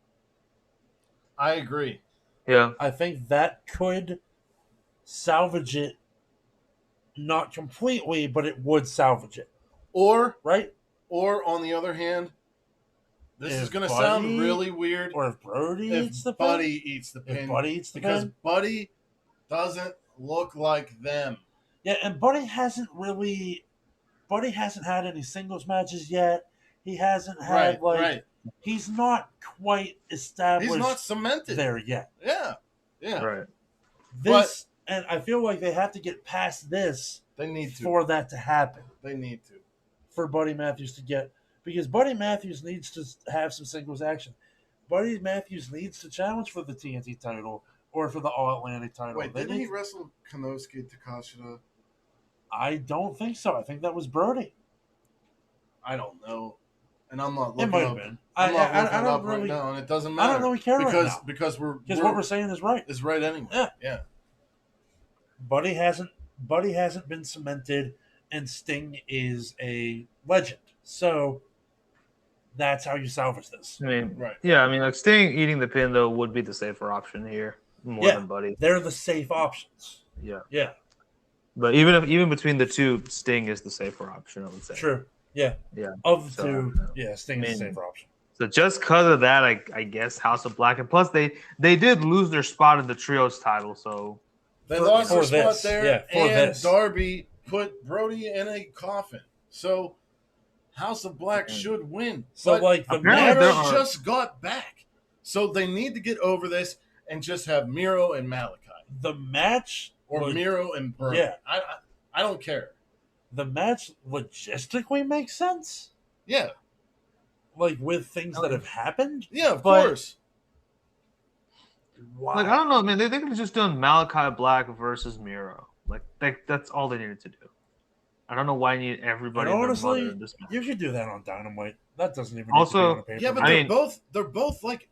I agree. Yeah. I think that could salvage it. Not completely, but it would salvage it. Or on the other hand, this if is going to Buddy- sound really weird. Or if Brody eats If the pin. Buddy eats the If pin. Buddy eats the Because pin. Buddy doesn't look like them. Yeah, and Buddy hasn't had any singles matches yet. He hasn't had Right. he's not quite established He's not cemented there yet. Yeah. Right. This and I feel like they have to get past this They need to. for that to happen. They need to. For Buddy Matthews to get, because Buddy Matthews needs to have some singles action. Buddy Matthews needs to challenge for the TNT title or for the All Atlantic title. Wait, didn't he wrestle Konosuke Takashita? I don't think so. I think that was Brody. I don't know. And I'm not It looking might up. have been. I'm not looking I it don't up really. right now, and it doesn't matter. I don't really care right now. Because what we're saying is right. is right anyway. Yeah. Buddy hasn't been cemented, and Sting is a legend. So that's how you salvage this. I mean, Right. yeah, I mean, like Sting eating the pin though would be the safer option here more than Buddy. They're the safe options. Yeah. Yeah. But even between the two, Sting is the safer option, I would say. True. Yeah. Yeah. Of the So, two, yeah, Sting is the safer option. So just because of that, I guess House of Black, and plus they did lose their spot in the trios title, so They lost their for spot this. there, Yeah, for and this. Darby put Brody in a coffin. So House of Black should win. So, But like, the apparently Miro there are- just got back. So they need to get over this and just have Miro and Malachi. the match or Miro and Burn. Yeah. I don't care. The match logistically makes sense, Yeah, like with things that have happened. yeah, of But- course. Why? Like I don't know, man. They could have just done Malachi Black versus Miro. Like that's all they needed to do. I don't know why you need everybody And and their honestly, mother in this match. you could do that on Dynamite. That doesn't even Also- need to be on a paper. Yeah, but I they're mean- both like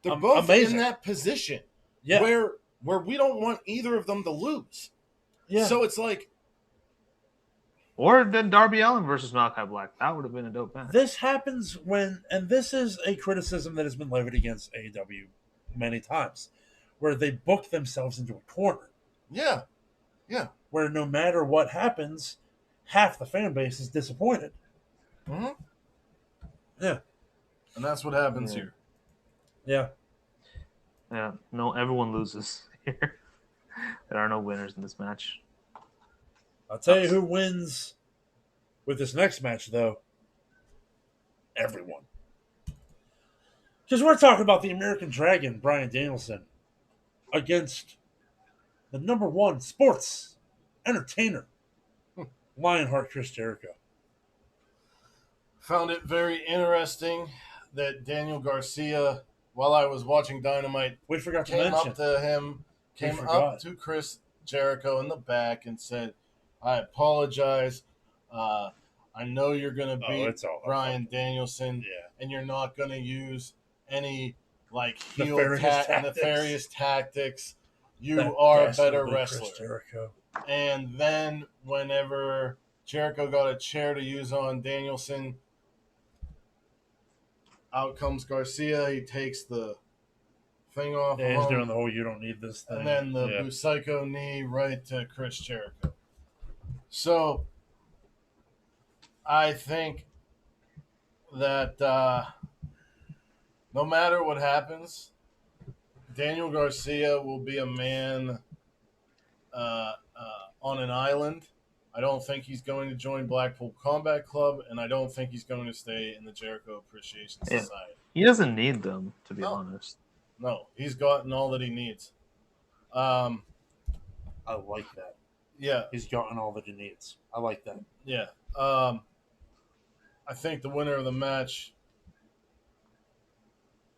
they're Um, both amazing. in that position yeah, where we don't want either of them to lose. yeah. So it's like, Or then Darby Allin versus Malachi Black. That would have been a dope match. This happens when, and this is a criticism that has been levied against AEW many times, where they book themselves into a corner, yeah, where no matter what happens, half the fan base is disappointed. mhm. Yeah, And that's what happens Yeah. here. yeah. Yeah, no, everyone loses here. There are no winners in this match. I'll tell you who wins with this next match, though. Everyone. Because we're talking about the American Dragon, Bryan Danielson, against the number one sports entertainer, Lionheart Chris Jericho. Found it very interesting that Daniel Garcia, while I was watching Dynamite, We forgot to came mention. up to him, We came forgot. up to Chris Jericho in the back and said, "I apologize. I know you're going to Oh, beat it's all Bryan Danielson, Yeah. and you're not going to use any like heel Nefarious tactics. nefarious tactics. You That are a better dastardly wrestler." Chris Jericho. And then whenever Jericho got a chair to use on Danielson, out comes Garcia. He takes the thing off Yeah, he's of him, doing the whole "you don't need this" thing. and then the yeah. Busaiku knee right to Chris Jericho. So I think that no matter what happens, Daniel Garcia will be a man on an island. I don't think he's going to join Blackpool Combat Club, and I don't think he's going to stay in the Jericho Appreciation Yeah. Society. He doesn't need them, to be No. honest. No, he's gotten all that he needs. I like that. Yeah, He's gotten all that he needs. I like that. yeah. I think the winner of the match,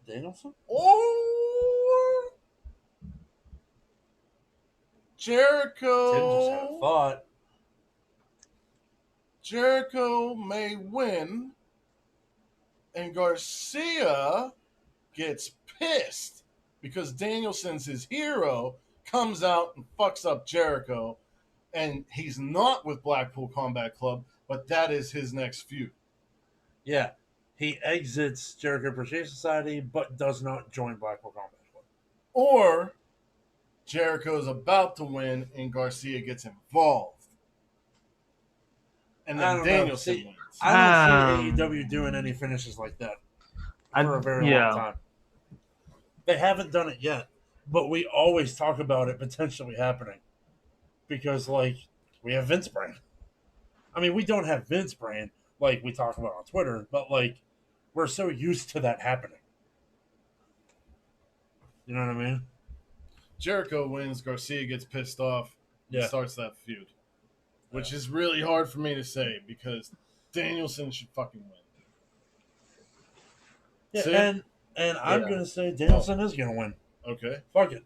Danielson? or Tim just had a Jericho, thought. Jericho may win, and Garcia gets pissed because Danielson's his hero, comes out and fucks up Jericho, and he's not with Blackpool Combat Club, but that is his next feud. Yeah. He exits Jericho Appreciation Society, but does not join Blackpool Combat Club. Or Jericho's about to win and Garcia gets involved. And I then don't know. Danielson See, wins. I don't see AEW doing any finishes like that for a very long time. They haven't done it yet, but we always talk about it potentially happening because, like, we have Vince brand. I mean, we don't have Vince brand like we talk about on Twitter, but, like, we're so used to that happening. You know what I mean? Jericho wins, Garcia gets pissed off, and Yeah. starts that feud. Which is really hard for me to say because Danielson should fucking win. Yeah, See? and I'm Yeah. gonna say Danielson is gonna win. Okay. Fuck it.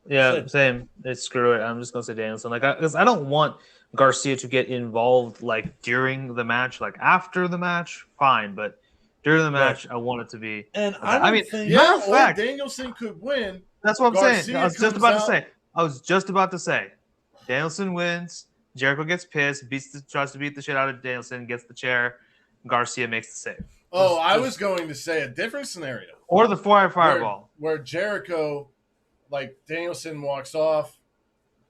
Yeah, Sid. same. It's screw it. I'm just gonna say Danielson. Like, because I don't want Garcia to get involved like during the match, like after the match. Fine, but during the match, I want it to be. And Okay. I don't I mean, think Yeah. Matter Yeah, of or fact- Danielson could win. That's what I'm saying. Garcia I was just comes about to out- say. I was just about to say. Danielson wins. Jericho gets pissed. Tries to beat the shit out of Danielson. Gets the chair. Garcia makes the save. Oh, I Just- was going to say a different scenario. Or the fireball. Where Jericho, like Danielson walks off,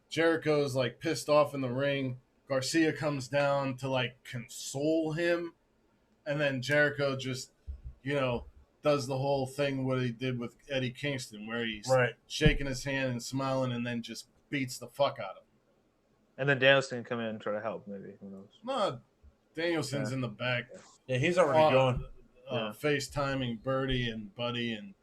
Jericho's like pissed off in the ring. Garcia comes down to like console him, and then Jericho just, does the whole thing what he did with Eddie Kingston, where he's right. shaking his hand and smiling, and then just beats the fuck out of him. And then Danielson can come in and try to help. Maybe who knows? No, Danielson's in the back, Yeah, he's already going. FaceTiming Birdie and Buddy and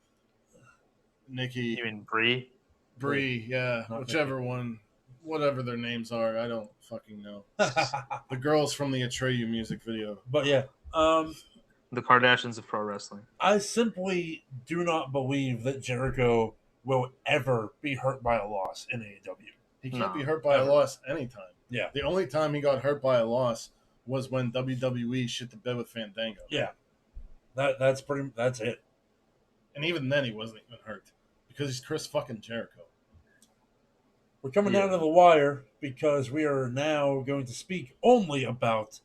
Nikki. You mean Bree? Bree, yeah, Not whichever one, whatever their names are, I don't fucking know. The girls from the Atreyu music video. But yeah, The Kardashians of pro wrestling. I simply do not believe that Jericho will ever be hurt by a loss in AEW. He can't No, be hurt by ever. a loss anytime. Yeah. The only time he got hurt by a loss was when WWE shit the bed with Fandango. Yeah. That's it. And even then he wasn't even hurt. Because he's Chris fucking Jericho. We're coming Yeah. down to the wire because we are now going to speak only about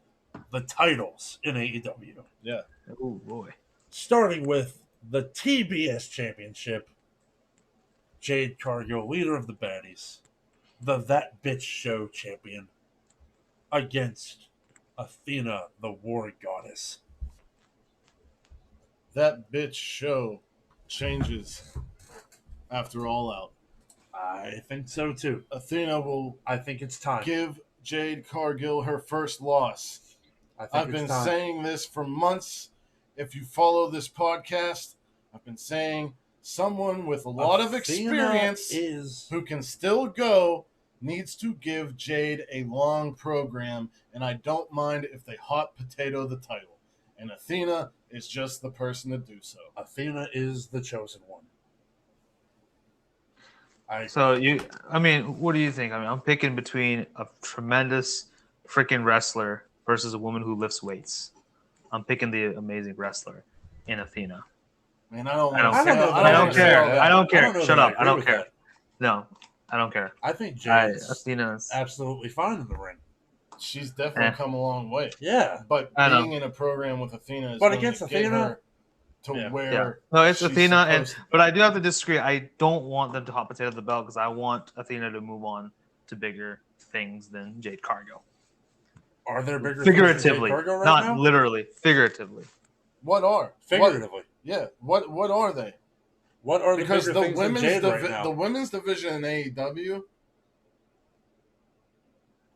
the titles in AEW. Yeah. Oh boy. Starting with the TBS Championship, Jade Cargill, leader of the baddies, the That Bitch Show champion, against Athena, the war goddess. That bitch show changes after All Out. I think so too. Athena will I think it's time. give Jade Cargill her first loss. I think I've it's been time. saying this for months. If you follow this podcast, I've been saying someone with a lot of experience who can still go needs to give Jade a long program, and I don't mind if they hot potato the title. And Athena is just the person to do so. Athena is the chosen one. So what do you think? I mean, I'm picking between a tremendous freaking wrestler versus a woman who lifts weights. I'm picking the amazing wrestler in Athena. Man, I don't I don't wanna care. say- I don't care. say all that. I don't care. know Shut that up. agree I don't with care. that. No, I don't care. I think Jade's Athena's absolutely fine in the ring. She's definitely come a long way. Yeah. But I know. being in a program with Athena is But going against to get Athena, her to yeah. where Yeah. No, it's she's Athena, supposed to be. but I do have to disagree. I don't want them to hot potato the belt because I want Athena to move on to bigger things than Jade Cargill. Are there bigger Figuratively, things than Jade Cargill right not now? literally. Figuratively. What are Figuratively. What are they? What are the Because bigger the things than women's Jade right now? the women's division in AEW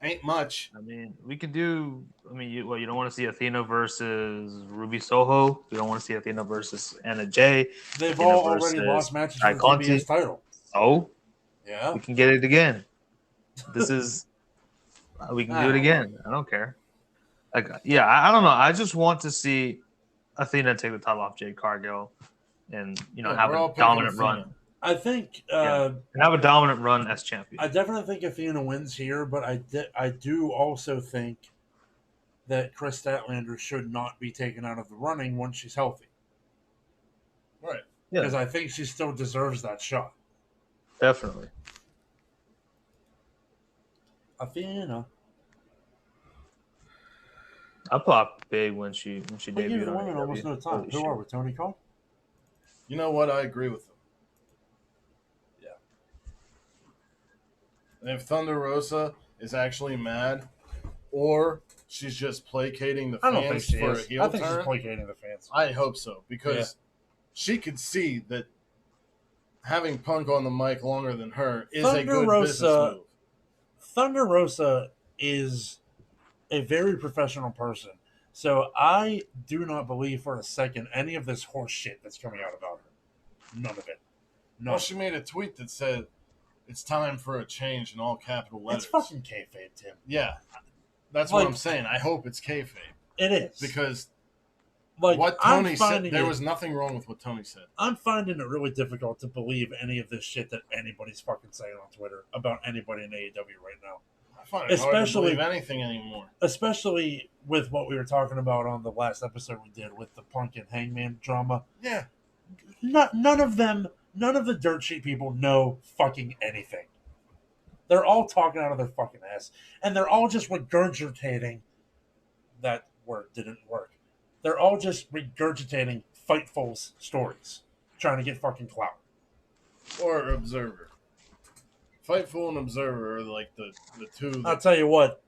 ain't much. I mean, we could do. I mean, you don't want to see Athena versus Ruby Soho. You don't want to see Athena versus Anna Jay. They've Athena all already versus lost matches Ty for the Conti. TBS title. So Yeah. we can get it again. This is. We can do it again. I don't care. Like, yeah, I don't know. I just want to see Athena take the title off Jade Cargill, and have we're all a picking dominant Athena. run. I think And have a dominant run as champion. I definitely think Athena wins here, but I do also think that Chris Statlander should not be taken out of the running once she's healthy. Right. Yeah. Because I think she still deserves that shot. Definitely. Athena. I popped big when she We debuted give the on women AEW. almost no time. Holy Who shit. are we? Tony Khan? You know what? I agree with them. Yeah. And if Thunder Rosa is actually mad, or she's just placating the I don't think fans she for is. a heel I think turn, she's placating the fans. I hope so, because she could see that having Punk on the mic longer than her is a good business move. Thunder Rosa is a very professional person. So I do not believe for a second any of this horse shit that's coming out about her. None of it. No. Well, she made a tweet that said, "It's time for a change" in all capital letters. It's fucking kayfabe, Tim. Yeah. That's what I'm saying. I hope it's kayfabe. It is. Because like what I'm Tony said, finding there it, was nothing wrong with what Tony said. I'm finding it really difficult to believe any of this shit that anybody's fucking saying on Twitter about anybody in AEW right now. I find it hard to Especially- believe anything anymore. Especially with what we were talking about on the last episode we did with the Punk and Hangman drama. Yeah. None of the dirt sheet people know fucking anything. They're all talking out of their fucking ass. And they're all just regurgitating. That word didn't work. They're all just regurgitating Fightful's stories. Trying to get fucking clout. Or Observer. Fightful and Observer are like the two. I'll tell you what.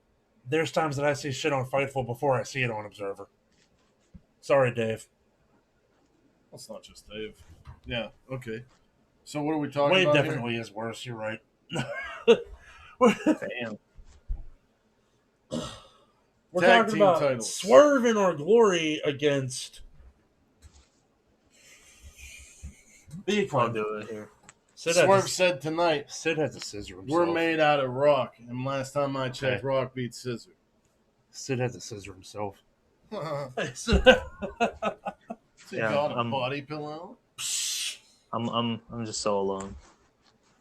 There's times that I see shit on Fightful before I see it on Observer. Sorry, Dave. That's not just Dave. Yeah, okay. So what are we talking Wade about definitely is worse. You're right. Damn. We're Tag talking team about titles. Swerve in Our Glory against the I'll Acclaimed. do it here. Swerve said tonight, Sid had to scissor himself. we're made out of rock. And last time I checked, Okay. rock beats scissor. Sid had to scissor himself. So you Yeah, got a body pillow? I'm just so alone.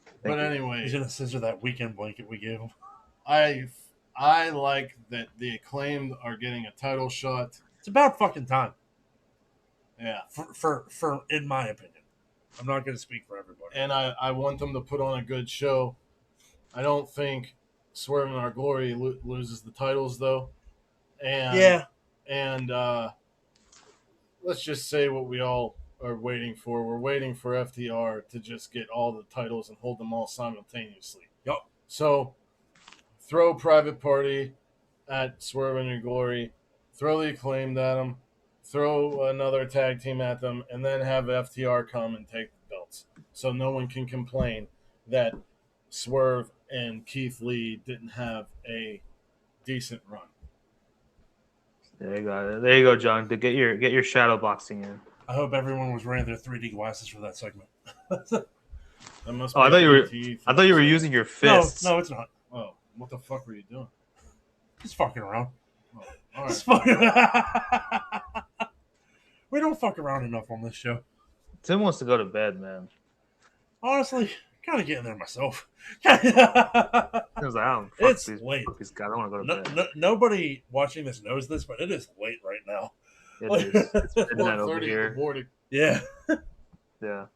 Thank But you. anyway, He's gonna scissor that weekend blanket we gave him. I like that the Acclaimed are getting a title shot. It's about fucking time. Yeah. For in my opinion. I'm not gonna speak for everybody. And I want them to put on a good show. I don't think Swerve in Our Glory loses the titles though. And Yeah. And let's just say what we all are waiting for. We're waiting for FTR to just get all the titles and hold them all simultaneously. Yup. So throw Private Party at Swerve in Your Glory, throw the Acclaimed at them, throw another tag team at them, and then have FTR come and take the belts. So no one can complain that Swerve and Keith Lee didn't have a decent run. There you go. There you go, John. To get your shadow boxing in. I hope everyone was wearing their 3D glasses for that segment. That must Oh, I be thought you were. BTE I thought you were thing. using your fists. No, it's not. Oh, what the fuck were you doing? Just fucking around. Oh, all Just right. fucking. We don't fuck around enough on this show. Tim wants to go to bed, man. Honestly, kind of getting there myself. He was like, "Oh, fuck It's these, late. fuck these guys. I want to go to bed." Nobody watching this knows this, but it is late right now. It is. It's midnight over 1:30 in the here. morning. Yeah. Yeah.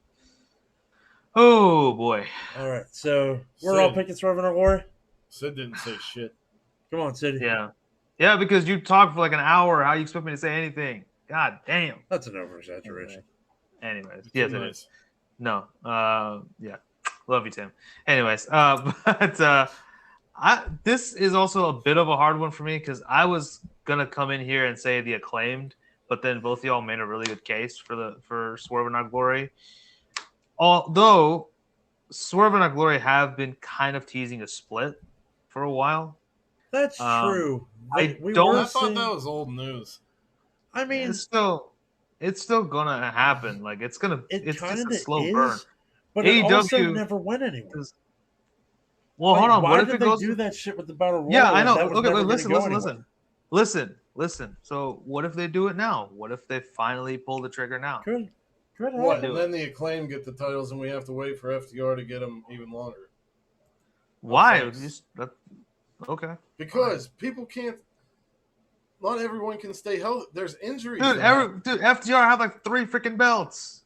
Oh boy. All right. So we're all Sid. picking Swerve in Our Glory. Sid didn't say shit. Come on, Sid. Yeah. Yeah, because you talked for like an hour. How you expect me to say anything? God damn. That's an over exaggeration. Anyways, Too yes, it nice. is. No. Yeah. Love you, Tim. Anyways, but this is also a bit of a hard one for me because I was gonna come in here and say the Acclaimed, but then both of y'all made a really good case for Swerve and Our Glory. Although Swerve and Our Glory have been kind of teasing a split for a while. That's true. I We don't- were I thought saying- that was old news. I mean, It's still gonna happen. Like it's it just kind a of slow is, burn. but it also AEW never went anywhere. Well, Like, hold on. Why What if did it they goes? do that shit with the Battle Royal? Yeah, I know. That was Okay, never wait, gonna listen. go Listen. So what if they do it now? What if they finally pull the trigger now? anywhere. Good. What? do And it. then the Acclaim get the titles, and we have to wait for FTR to get them even longer. Why? thanks. Okay. Because people can't. Not everyone can stay healthy. There's injuries. Dude, FTR have like 3 freaking belts.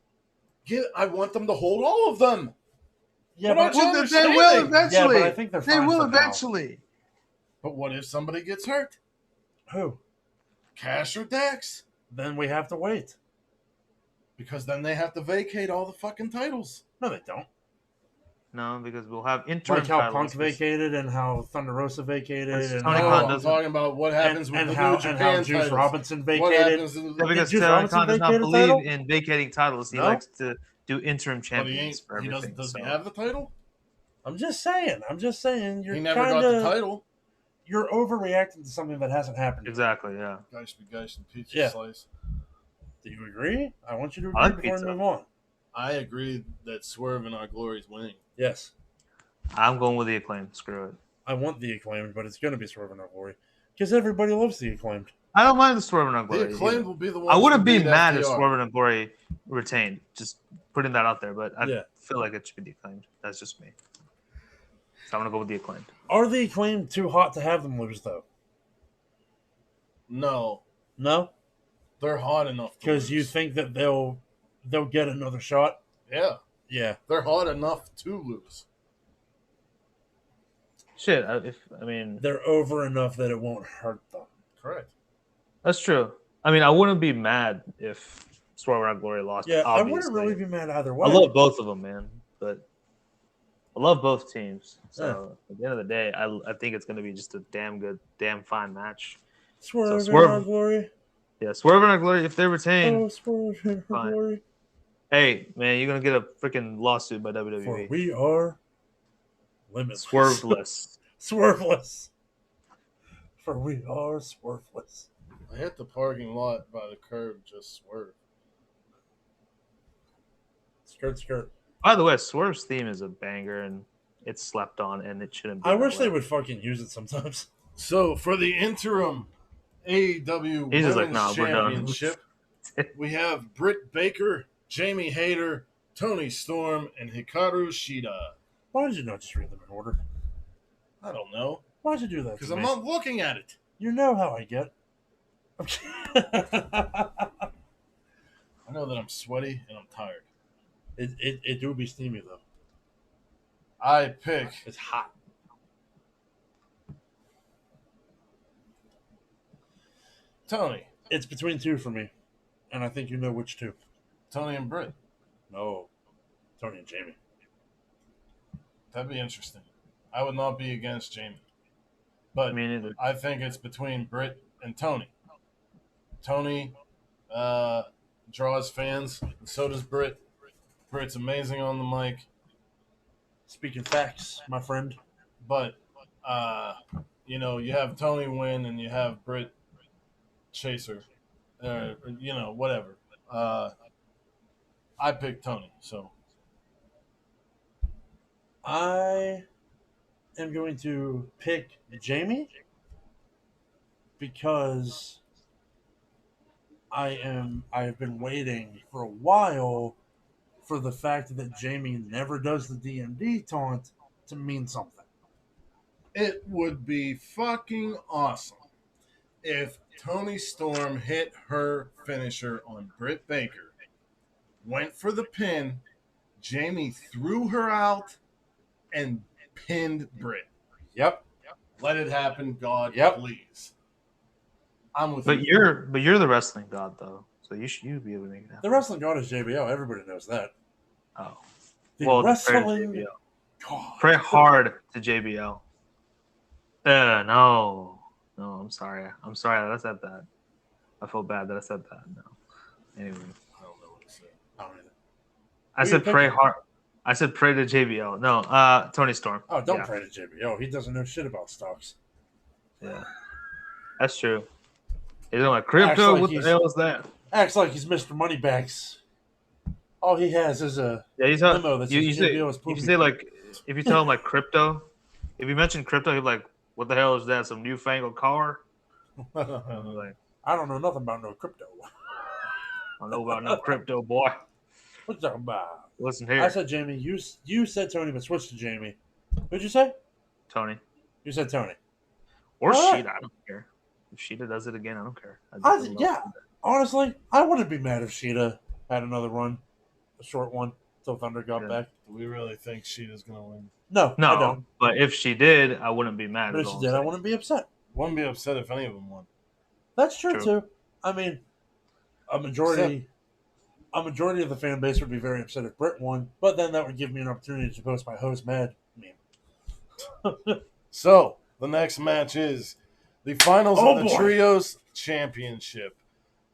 I want them to hold all of them. Yeah, What but, aren't you Well, they understanding? will eventually. Yeah, but I think they're they fine will for now. eventually. But what if somebody gets hurt? who? Cash or Dax? Then we have to wait. Because then they have to vacate all the fucking titles. No, they don't. No, because we'll have interim Like how titles. Punk vacated and how Thunder Rosa vacated Because and Tony No, Khan how, I'm doesn't- talking about what happens with the how New Japan Juice titles. Robinson What vacated. happens to Yeah, the, because Juice Tony Robinson Khan does not vacate a believe title? in vacating titles. He No? likes to do interim but champions for he everything. does so. he have the title? I'm just saying. You're He never got the title. You're overreacting to something that hasn't happened yet. Exactly, yeah. Guys be guys and pizza Yeah. slice. Do you agree? I want you to agree I like before pizza. we move on. I agree that Swerve in Our Glory is winning. Yes. I'm going with the Acclaim. Screw it. I want the Acclaimed, but it's going to be Swerve in Our Glory. Because everybody loves the Acclaimed. I don't mind the Swerve and The Glory. Acclaimed will be the one. I wouldn't be mad if Swerve and Glory retained. Just putting that out there, but I Yeah. feel like it should be the Acclaimed. That's just me. So I'm gonna go with the Acclaimed. Are the Acclaimed too hot to have them lose, though? No, No? they're hot enough. to Because you lose. think that they'll get another shot? Yeah, Yeah. they're hot enough to lose. Shit, I mean They're over enough that it won't hurt them. Correct. that's true. I mean, I wouldn't be mad if Swerve and Glory lost. Yeah, I obviously. wouldn't really be mad either way. I love both of them, man. But I love both teams. So at the end of the day, I think it's gonna be just a damn fine match. Swerve So Swerve- in Our Glory. Yeah, Swerve and Glory, if they retain, Oh, Swerve in Our Fine. Glory. hey man, you're gonna get a freaking lawsuit by For WWE. we are limitless. Swerveless. Swerveless. For we are swerveless. I hit the parking lot by the curb. Just swerve. Skirt, skirt. By the way, Swerve's theme is a banger, and it's slept on, and it shouldn't be. I that wish they way. would fucking use it sometimes. So for the interim AEW He's just like, Women's nah, we're done. Championship, we have Britt Baker, Jamie Hayter, Tony Storm, and Hikaru Shida. Why did you not just read them in order? I don't know. Why'd you do that? Because to I'm me? not looking at it. You know how I get. I know that I'm sweaty and I'm tired. It do be steamy though. I pick It's hot. Tony. It's between two for me, and I think you know which two. Tony and Britt. No, Tony and Jamie. That'd be interesting. I would not be against Jamie. But Me neither. I think it's between Britt and Tony. Tony draws fans, and so does Britt. Britt's amazing on the mic, Speaking facts, my friend. but you have Tony win and you have Britt chaser, whatever. I picked Tony, so I am going to pick Jamie because I have been waiting for a while for the fact that Jamie never does the DMD taunt to mean something. it would be fucking awesome if Tony Storm hit her finisher on Britt Baker, went for the pin, Jamie threw her out, and pinned Britt. Yep. Let it happen, God, Yep. please. I'm with But you. you're the wrestling god though, so you'd be able to make it happen. The wrestling god is JBL. Everybody knows that. Oh, The well, pray to wrestling JBL. god. Pray hard to JBL. No, I'm sorry. I'm sorry that I said that. I feel bad that I said that. No. Anyway, I don't know what to say. I don't either. I Who said you pray picking? hard. I said pray to JBL. No, Tony Storm. Oh, don't Yeah. pray to JBL. He doesn't know shit about stocks. Yeah, that's true. He's like crypto. like What the he's- hell is that? Acts like he's Mr. Moneybags. All he has is a Yeah, he's limo that you, says you say JBL is if you poopy. say like if you tell him like crypto, if you mention crypto, he's like, "What the hell is that? Some newfangled car?" I'm like, I don't know nothing about no crypto. I don't know about no crypto, boy. What you talking about? Listen here, I said Jamie. You said Tony, but switch to Jamie. Who'd you say? Tony You said Tony. or All right. Sheeta. I don't care. If Sheeta does it again, I don't care. Yeah, honestly, I wouldn't be mad if Sheeta had another run, a short one, till Thunder got Yeah. back. Do we really think Sheeta's going to win? No, I No, don't. but if she did, I wouldn't be mad. But is if she all did, I'm I saying. wouldn't be upset. Wouldn't be upset if any of them won. That's true True. too. I mean, a majority of the fan base would be very upset if Britt won, but then that would give me an opportunity to post my host mad meme. So, the next match is the finals Oh, of the boy. Trios Championship.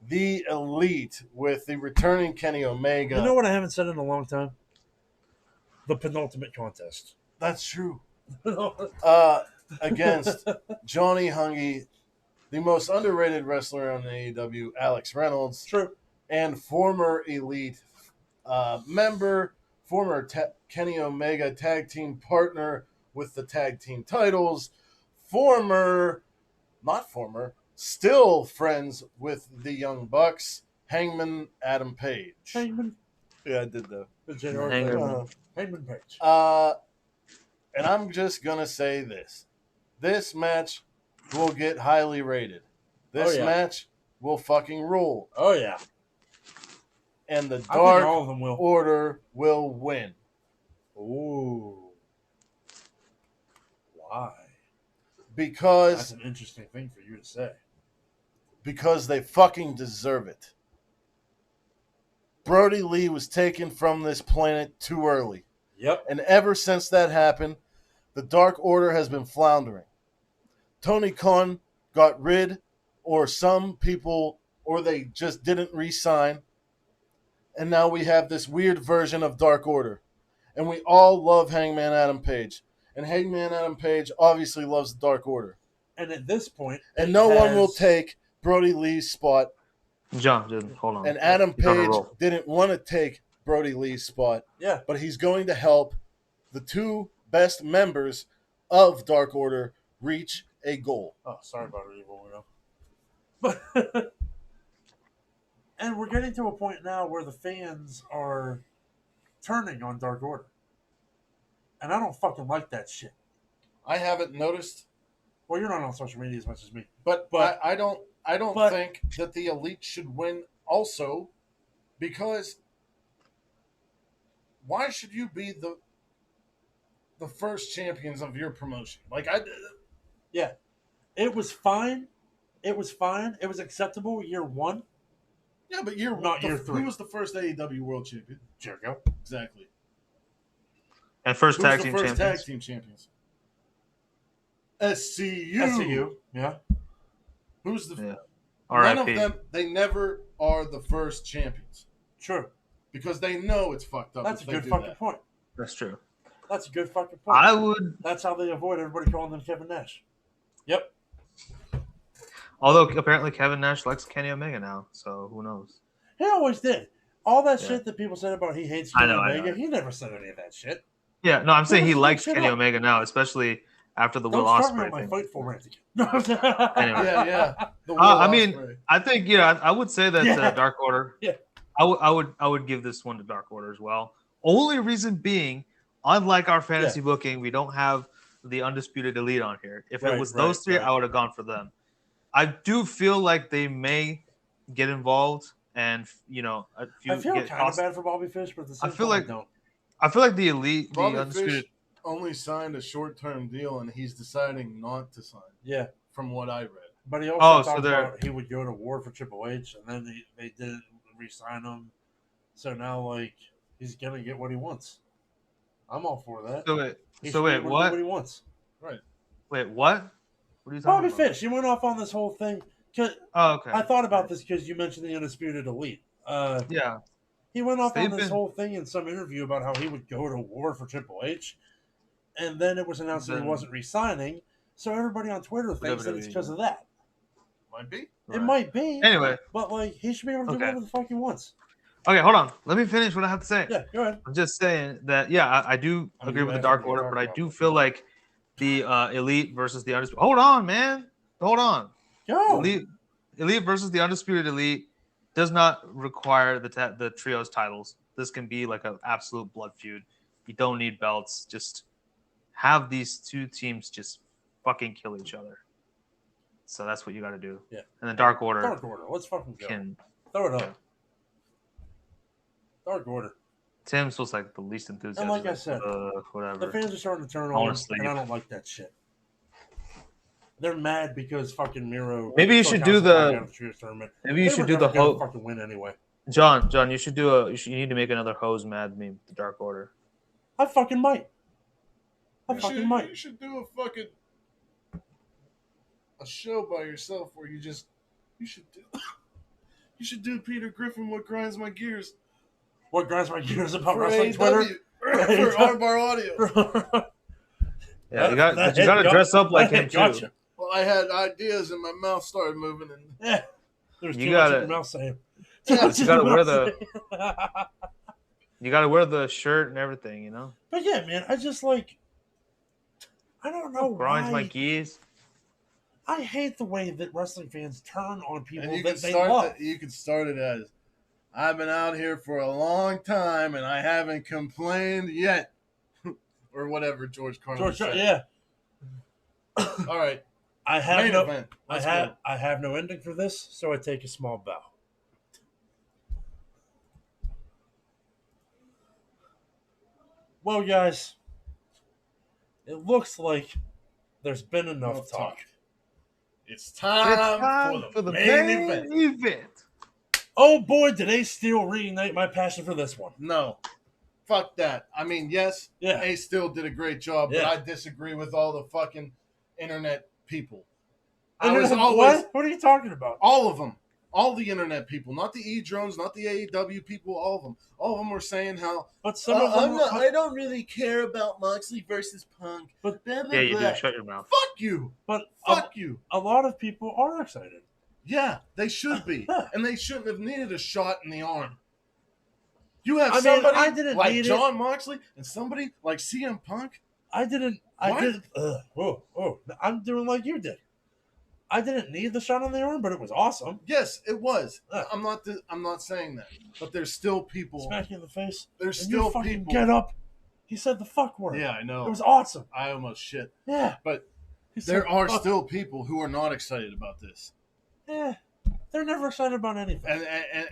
The Elite with the returning Kenny Omega. You know what I haven't said in a long time? The penultimate contest. That's true. True. Against Johnny Hungy, the most underrated wrestler on AEW, Alex Reynolds, and former Elite member, former Kenny Omega tag team partner with the tag team titles, still friends with the Young Bucks, Hangman Adam Page. Hangman. Yeah, I did that. The general Hangman. Hangman Page. And I'm just going to say this. This match will get highly rated. This Oh, yeah. match will fucking rule. Oh yeah. And the I think Dark all of them will. Order will win. Ooh. Why? That's Because an interesting thing for you to say. they fucking deserve it. Brody Lee was taken from this planet too early. Yep. And ever since that happened, the Dark Order has been floundering. Tony Khan got rid, or some people, or they just didn't re-sign. And now we have this weird version of Dark Order. And we all love Hangman Adam Page. And Hangman Adam Page obviously loves the Dark Order. And at this point, And it no one will has- take Brody Lee's spot. John, just hold on. And Adam He's on a Page roll. didn't want to take Brody Lee's spot, Yeah. but he's going to help the two best members of Dark Order reach a goal. Oh, sorry about it, Evil Widow. But and we're getting to a point now where the fans are turning on Dark Order, and I don't fucking like that shit. I haven't noticed, Well, you're not on social media as much as me. but I don't but- think that the Elite should win also, because why should you be the first champions of your promotion? Like It was fine. It was fine. It was acceptable year one. yeah, but Not year three. Who was the first AEW World Champion? Jericho. Exactly. And first Who was tag the team first champions. tag team champions? SCU. SCU. Yeah. Who's the Yeah. none of RIP. them? They never are the first champions True. because they know it's fucked up. That's a if they good do fucking that. point. That's true. That's a good fucking point. I would, That's how they avoid everybody calling them Kevin Nash. Yep. although apparently Kevin Nash likes Kenny Omega now, so who knows? He always did. All that Yeah. shit that people said about he hates I Kenny know, I Omega, know. he never said any of that shit. Yeah, no, I'm saying he Shut likes shit Kenny up. Omega now, especially after the Don't Will start me Ospreay on my thing. fight for rant again. Anyway. Yeah. The Will I mean, Ospreay. I think I would say that Yeah. Dark Order. Yeah. I would give this one to Dark Order as well. Only reason being, unlike our fantasy booking, we don't have the Undisputed Elite on here. If it was those three, I would have gone for them. I do feel like they may get involved, and a few I feel get kind of tossed. bad for Bobby Fish, but at the same feel time, like- I don't. I feel like the Elite, Bobby the Undisputed. Fish only signed a short-term deal, and he's deciding not to sign. Yeah. From what I read. But he Oh, also so talked they're- about he would go to war for Triple H, and then they didn't re-sign him. So now, like, he's gonna get what he wants. I'm all for that. So wait, He so should be wait, able to what? do what he wants. Right. Wait, what? What are you talking Bobby about? Fish, he went off on this whole thing. 'Cause Oh, okay. I thought about this because you mentioned the Undisputed Elite. Yeah. He went off They've on this been- whole thing in some interview about how he would go to war for Triple H, and then it was announced that he Then- wasn't re-signing. So everybody on Twitter thinks that it's WWE, because of that. Might be. It Right. might be, Anyway, but like he should be able to do Okay. whatever the fuck he wants. okay, hold on. Let me finish what I have to say. Yeah, go ahead. I'm just saying that, I do I mean, agree you with the asked Dark me to Order, talk but I about do it. feel like the Elite versus the Undisputed. Hold on, man. Hold on. Go. Elite versus the Undisputed Elite does not require the trios titles. This can be like an absolute blood feud. You don't need belts. Just have these two teams just fucking kill each other. So that's what you got to do. Yeah. And the Dark Order Dark Order. Let's fucking go. can. Throw it up. Dark Order. Tim's was like the least enthusiastic. And like I said, whatever. The fans are starting to turn on, Honestly. and I don't like that shit. They're mad because fucking Miro. Maybe you took should out do somebody the- out of the Trios tournament. Maybe you They should were do the never gonna whole. fucking win anyway. John, you should you need to make another hose mad meme. The Dark Order. I fucking might. I You fucking should, might. you should do a show by yourself where you should do Peter Griffin, what grinds my gears. What grinds my gears about For wrestling AEW, Twitter? for Armbar Audio. Yeah, you got to dress up like him too. Gotcha. Well, I had ideas and my mouth started moving. And Yeah. There's You too much gotta- in your mouth saying. Yeah, Too much you in gotta your wear mouth the- saying. You got to wear the shirt and everything, you know. But yeah, man, I just like. I don't know Grinds my why. gears. I hate the way that wrestling fans turn on people you that can they start love. you can start it as, I've been out here for a long time and I haven't complained yet, or whatever George Carlin said. Yeah. All right, I have main no. event. I Let's have go. I have no ending for this, so I take a small bow. Well, guys, it looks like there's been enough Enough talk. talk. It's time, for the main event. Oh boy, did they still reignite my passion for this one. No, fuck that. I mean, yes, Yeah. Ace still did a great job, Yeah. but I disagree with all the fucking internet people. And I was then, always what are you talking about? all of them, all the internet people, not the E-drones, not the AEW people, all of them were saying how But some of them. I don't really care about Moxley versus Punk. But- blah, blah, Yeah, you blah. do. Shut your mouth. Fuck you. But Fuck you. a lot of people are excited. Yeah, they should be. And they shouldn't have needed a shot in the arm. You have I mean, somebody I didn't like need it. John Moxley and somebody like CM Punk. I didn't. I'm doing like you did. I didn't need the shot on the arm, but it was awesome. Yes, it was. Yeah. I'm not saying that, but there's still people. Smack you in the face. There's And still you fucking people. get up. He said the fuck word. Yeah, I know. It was awesome. I almost shit. Yeah. But He said there are fuck. still people who are not excited about this, Yeah. They're never excited about anything.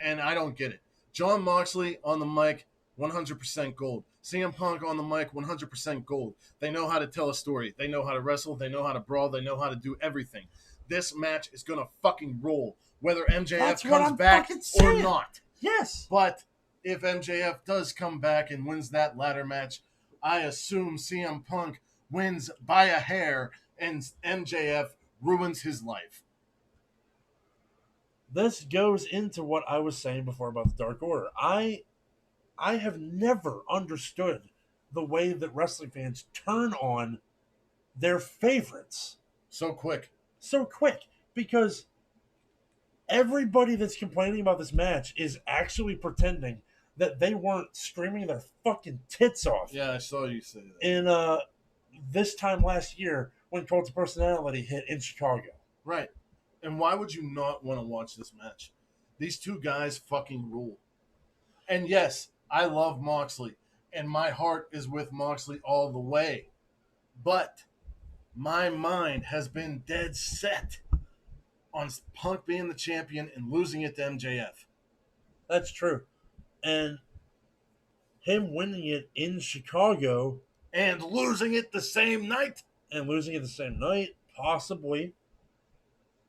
and I don't get it. John Moxley on the mic, 100% gold. CM Punk on the mic, 100% gold. They know how to tell a story. They know how to wrestle. They know how to brawl. They know how to do everything. This match is gonna fucking roll, whether MJF That's what comes I'm back fucking or saying. not. Yes. But if MJF does come back and wins that ladder match, I assume CM Punk wins by a hair and MJF ruins his life. This goes into what I was saying before about the Dark Order. I have never understood the way that wrestling fans turn on their favorites So quick. so quick, because everybody that's complaining about this match is actually pretending that they weren't screaming their fucking tits off Yeah, I saw you say that. in this time last year when Cult of Personality hit in Chicago. Right. And why would you not want to watch this match? These two guys fucking rule. And yes, I love Moxley, and my heart is with Moxley all the way. But my mind has been dead set on Punk being the champion and losing it to MJF. That's true. And him winning it in Chicago And losing it the same night. and losing it the same night, possibly.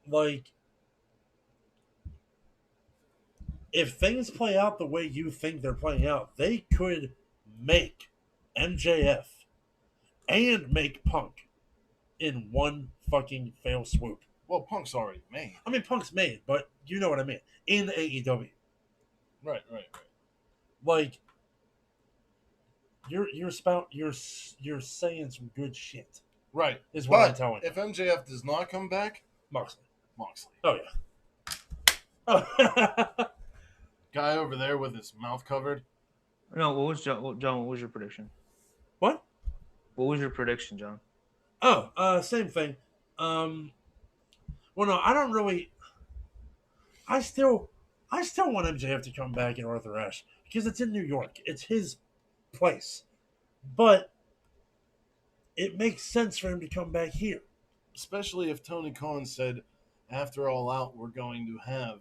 Like, if things play out the way you think they're playing out, they could make MJF and make Punk in one fucking fail swoop. Well, Punk's already made. I mean, Punk's made, but you know what I mean. In AEW. Right. Like, you're saying some good shit. Right. Is what I'm But telling you. if MJF does not come back, Moxley. Moxley. Oh yeah. Guy over there with his mouth covered. No, what was John? What was your prediction? What? What was your prediction, John? Oh, same thing. Well, no, I don't really. I still want MJF to come back in Arthur Ashe because it's in New York. It's his place, but it makes sense for him to come back here. Especially if Tony Khan said, after All Out, we're going to have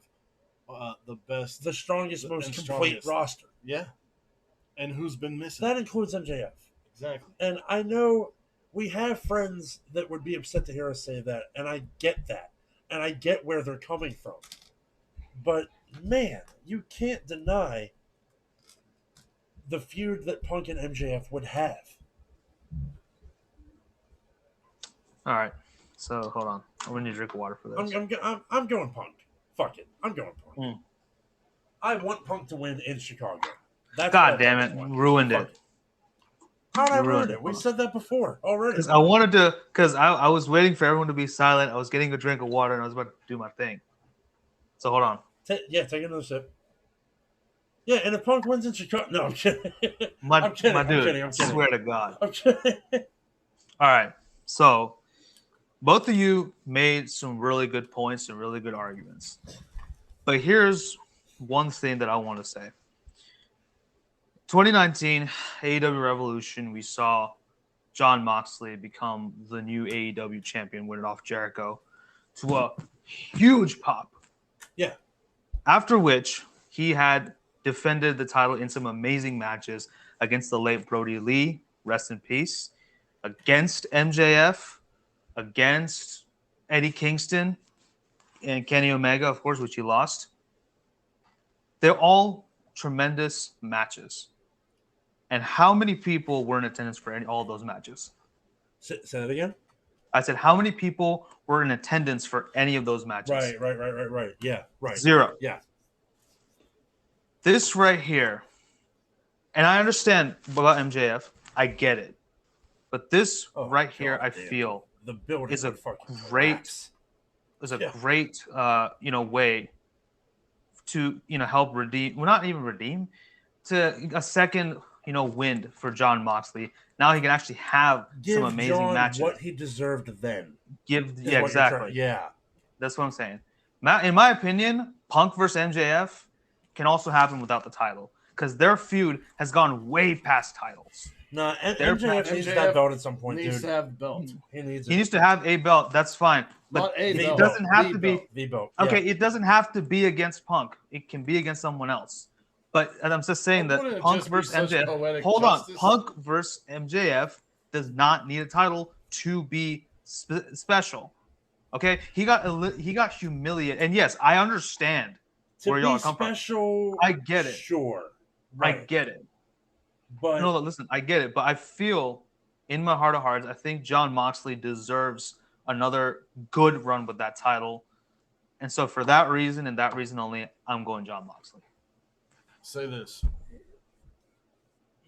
the best. The strongest, most And complete strongest. roster. Yeah. And who's been missing? That includes MJF. Exactly. And I know we have friends that would be upset to hear us say that, and I get that. And I get where they're coming from. But, man, you can't deny the feud that Punk and MJF would have. All right. So hold on. I'm gonna need a drink of water for this. I'm going Punk. Fuck it. I'm going Punk. Mm. I want Punk to win in Chicago. That's God what damn I it! want. Ruined Fuck it. How'd I You ruined ruin it? it. We said that before already. Because I wanted to. Because I was waiting for everyone to be silent. I was getting a drink of water and I was about to do my thing. So hold on. Take another sip. Yeah, and if Punk wins in Chicago, no, I'm kidding. My I'm kidding. my I'm dude. kidding. I'm I kidding. swear to God. I'm kidding. All right. So both of you made some really good points and really good arguments. But here's one thing that I want to say. 2019 AEW Revolution, we saw Jon Moxley become the new AEW champion, winning off Jericho to a huge pop. Yeah. After which, he had defended the title in some amazing matches against the late Brody Lee, rest in peace, against MJF, against Eddie Kingston, and Kenny Omega, of course, which he lost. They're all tremendous matches. And how many people were in attendance for all of those matches? Say that again? I said, how many people were in attendance for any of those matches? Right. Yeah, right. 0. Yeah. This right here, and I understand about MJF. I get it. But this right here, I feel, the building is a would fucking great, collapse. way to, help redeem. Well, not even redeem, a second, wind for John Moxley. Now he can actually have some Give amazing John matches. what he deserved then. Yeah, exactly. Yeah. That's what I'm saying. In my opinion, Punk versus MJF can also happen without the title because their feud has gone way past titles. No, Their MJF needs that belt at some point, needs dude. to have the belt. He needs He it. needs to have a belt. That's fine, but Not a it belt. doesn't have The to be. belt. The belt. Okay, Yeah. it doesn't have to be against Punk. It can be against someone else. But I'm just saying Wouldn't that it Punk just be versus such MJF. poetic Hold justice? on, Punk versus MJF does not need a title to be special. Okay, he got humiliated, and yes, I understand where y'all come from. Special, I get it. Sure, I right. get it. But No, listen, I get it, but I feel in my heart of hearts, I think John Moxley deserves another good run with that title. And so for that reason and that reason only, I'm going John Moxley. Say this.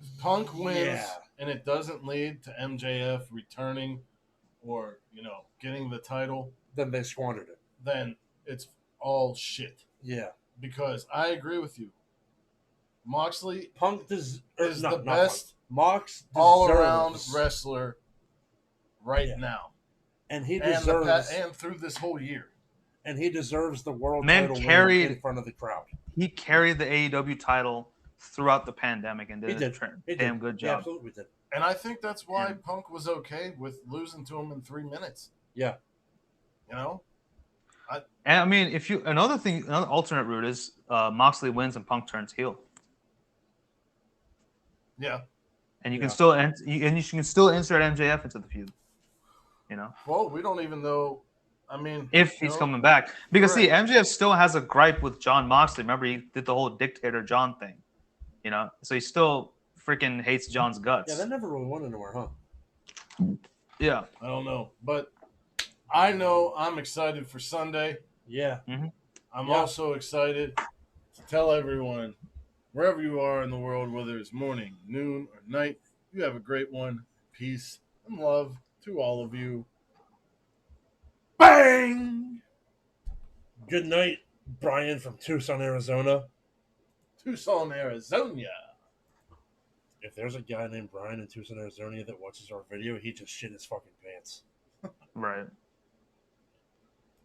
If Punk wins Yeah. and it doesn't lead to MJF returning or, getting the title, then they squandered it. then it's all shit. Yeah. Because I agree with you. Moxley Punk is not the best Punk. Mox all-around deserves- wrestler right Yeah. now. and he And, deserves and through this whole year. and he deserves the world Man title carried- win in front of the crowd. He carried the AEW title throughout the pandemic and He did did. a He damn did. good He job. absolutely did. And I think that's why Yeah. Punk was okay with losing to him in 3 minutes. Yeah. You know? And I mean, another alternate route is Moxley wins and Punk turns heel, Yeah. and you Yeah. can still you can still insert MJF into the feud. Well, we don't even know. I mean, If he's coming back, because see, Correct. MJF still has a gripe with John Moxley. Remember, he did the whole dictator John thing, so he still freaking hates John's guts. Yeah, that never really went anywhere, huh? Yeah. I don't know, but I know I'm excited for Sunday. Yeah. I'm Yeah. also excited to tell everyone, wherever you are in the world, whether it's morning, noon, or night, you have a great one. Peace and love to all of you. Bang! Good night, Brian from Tucson, Arizona. Tucson, Arizona. If there's a guy named Brian in Tucson, Arizona that watches our video, he just shit his fucking pants. Right.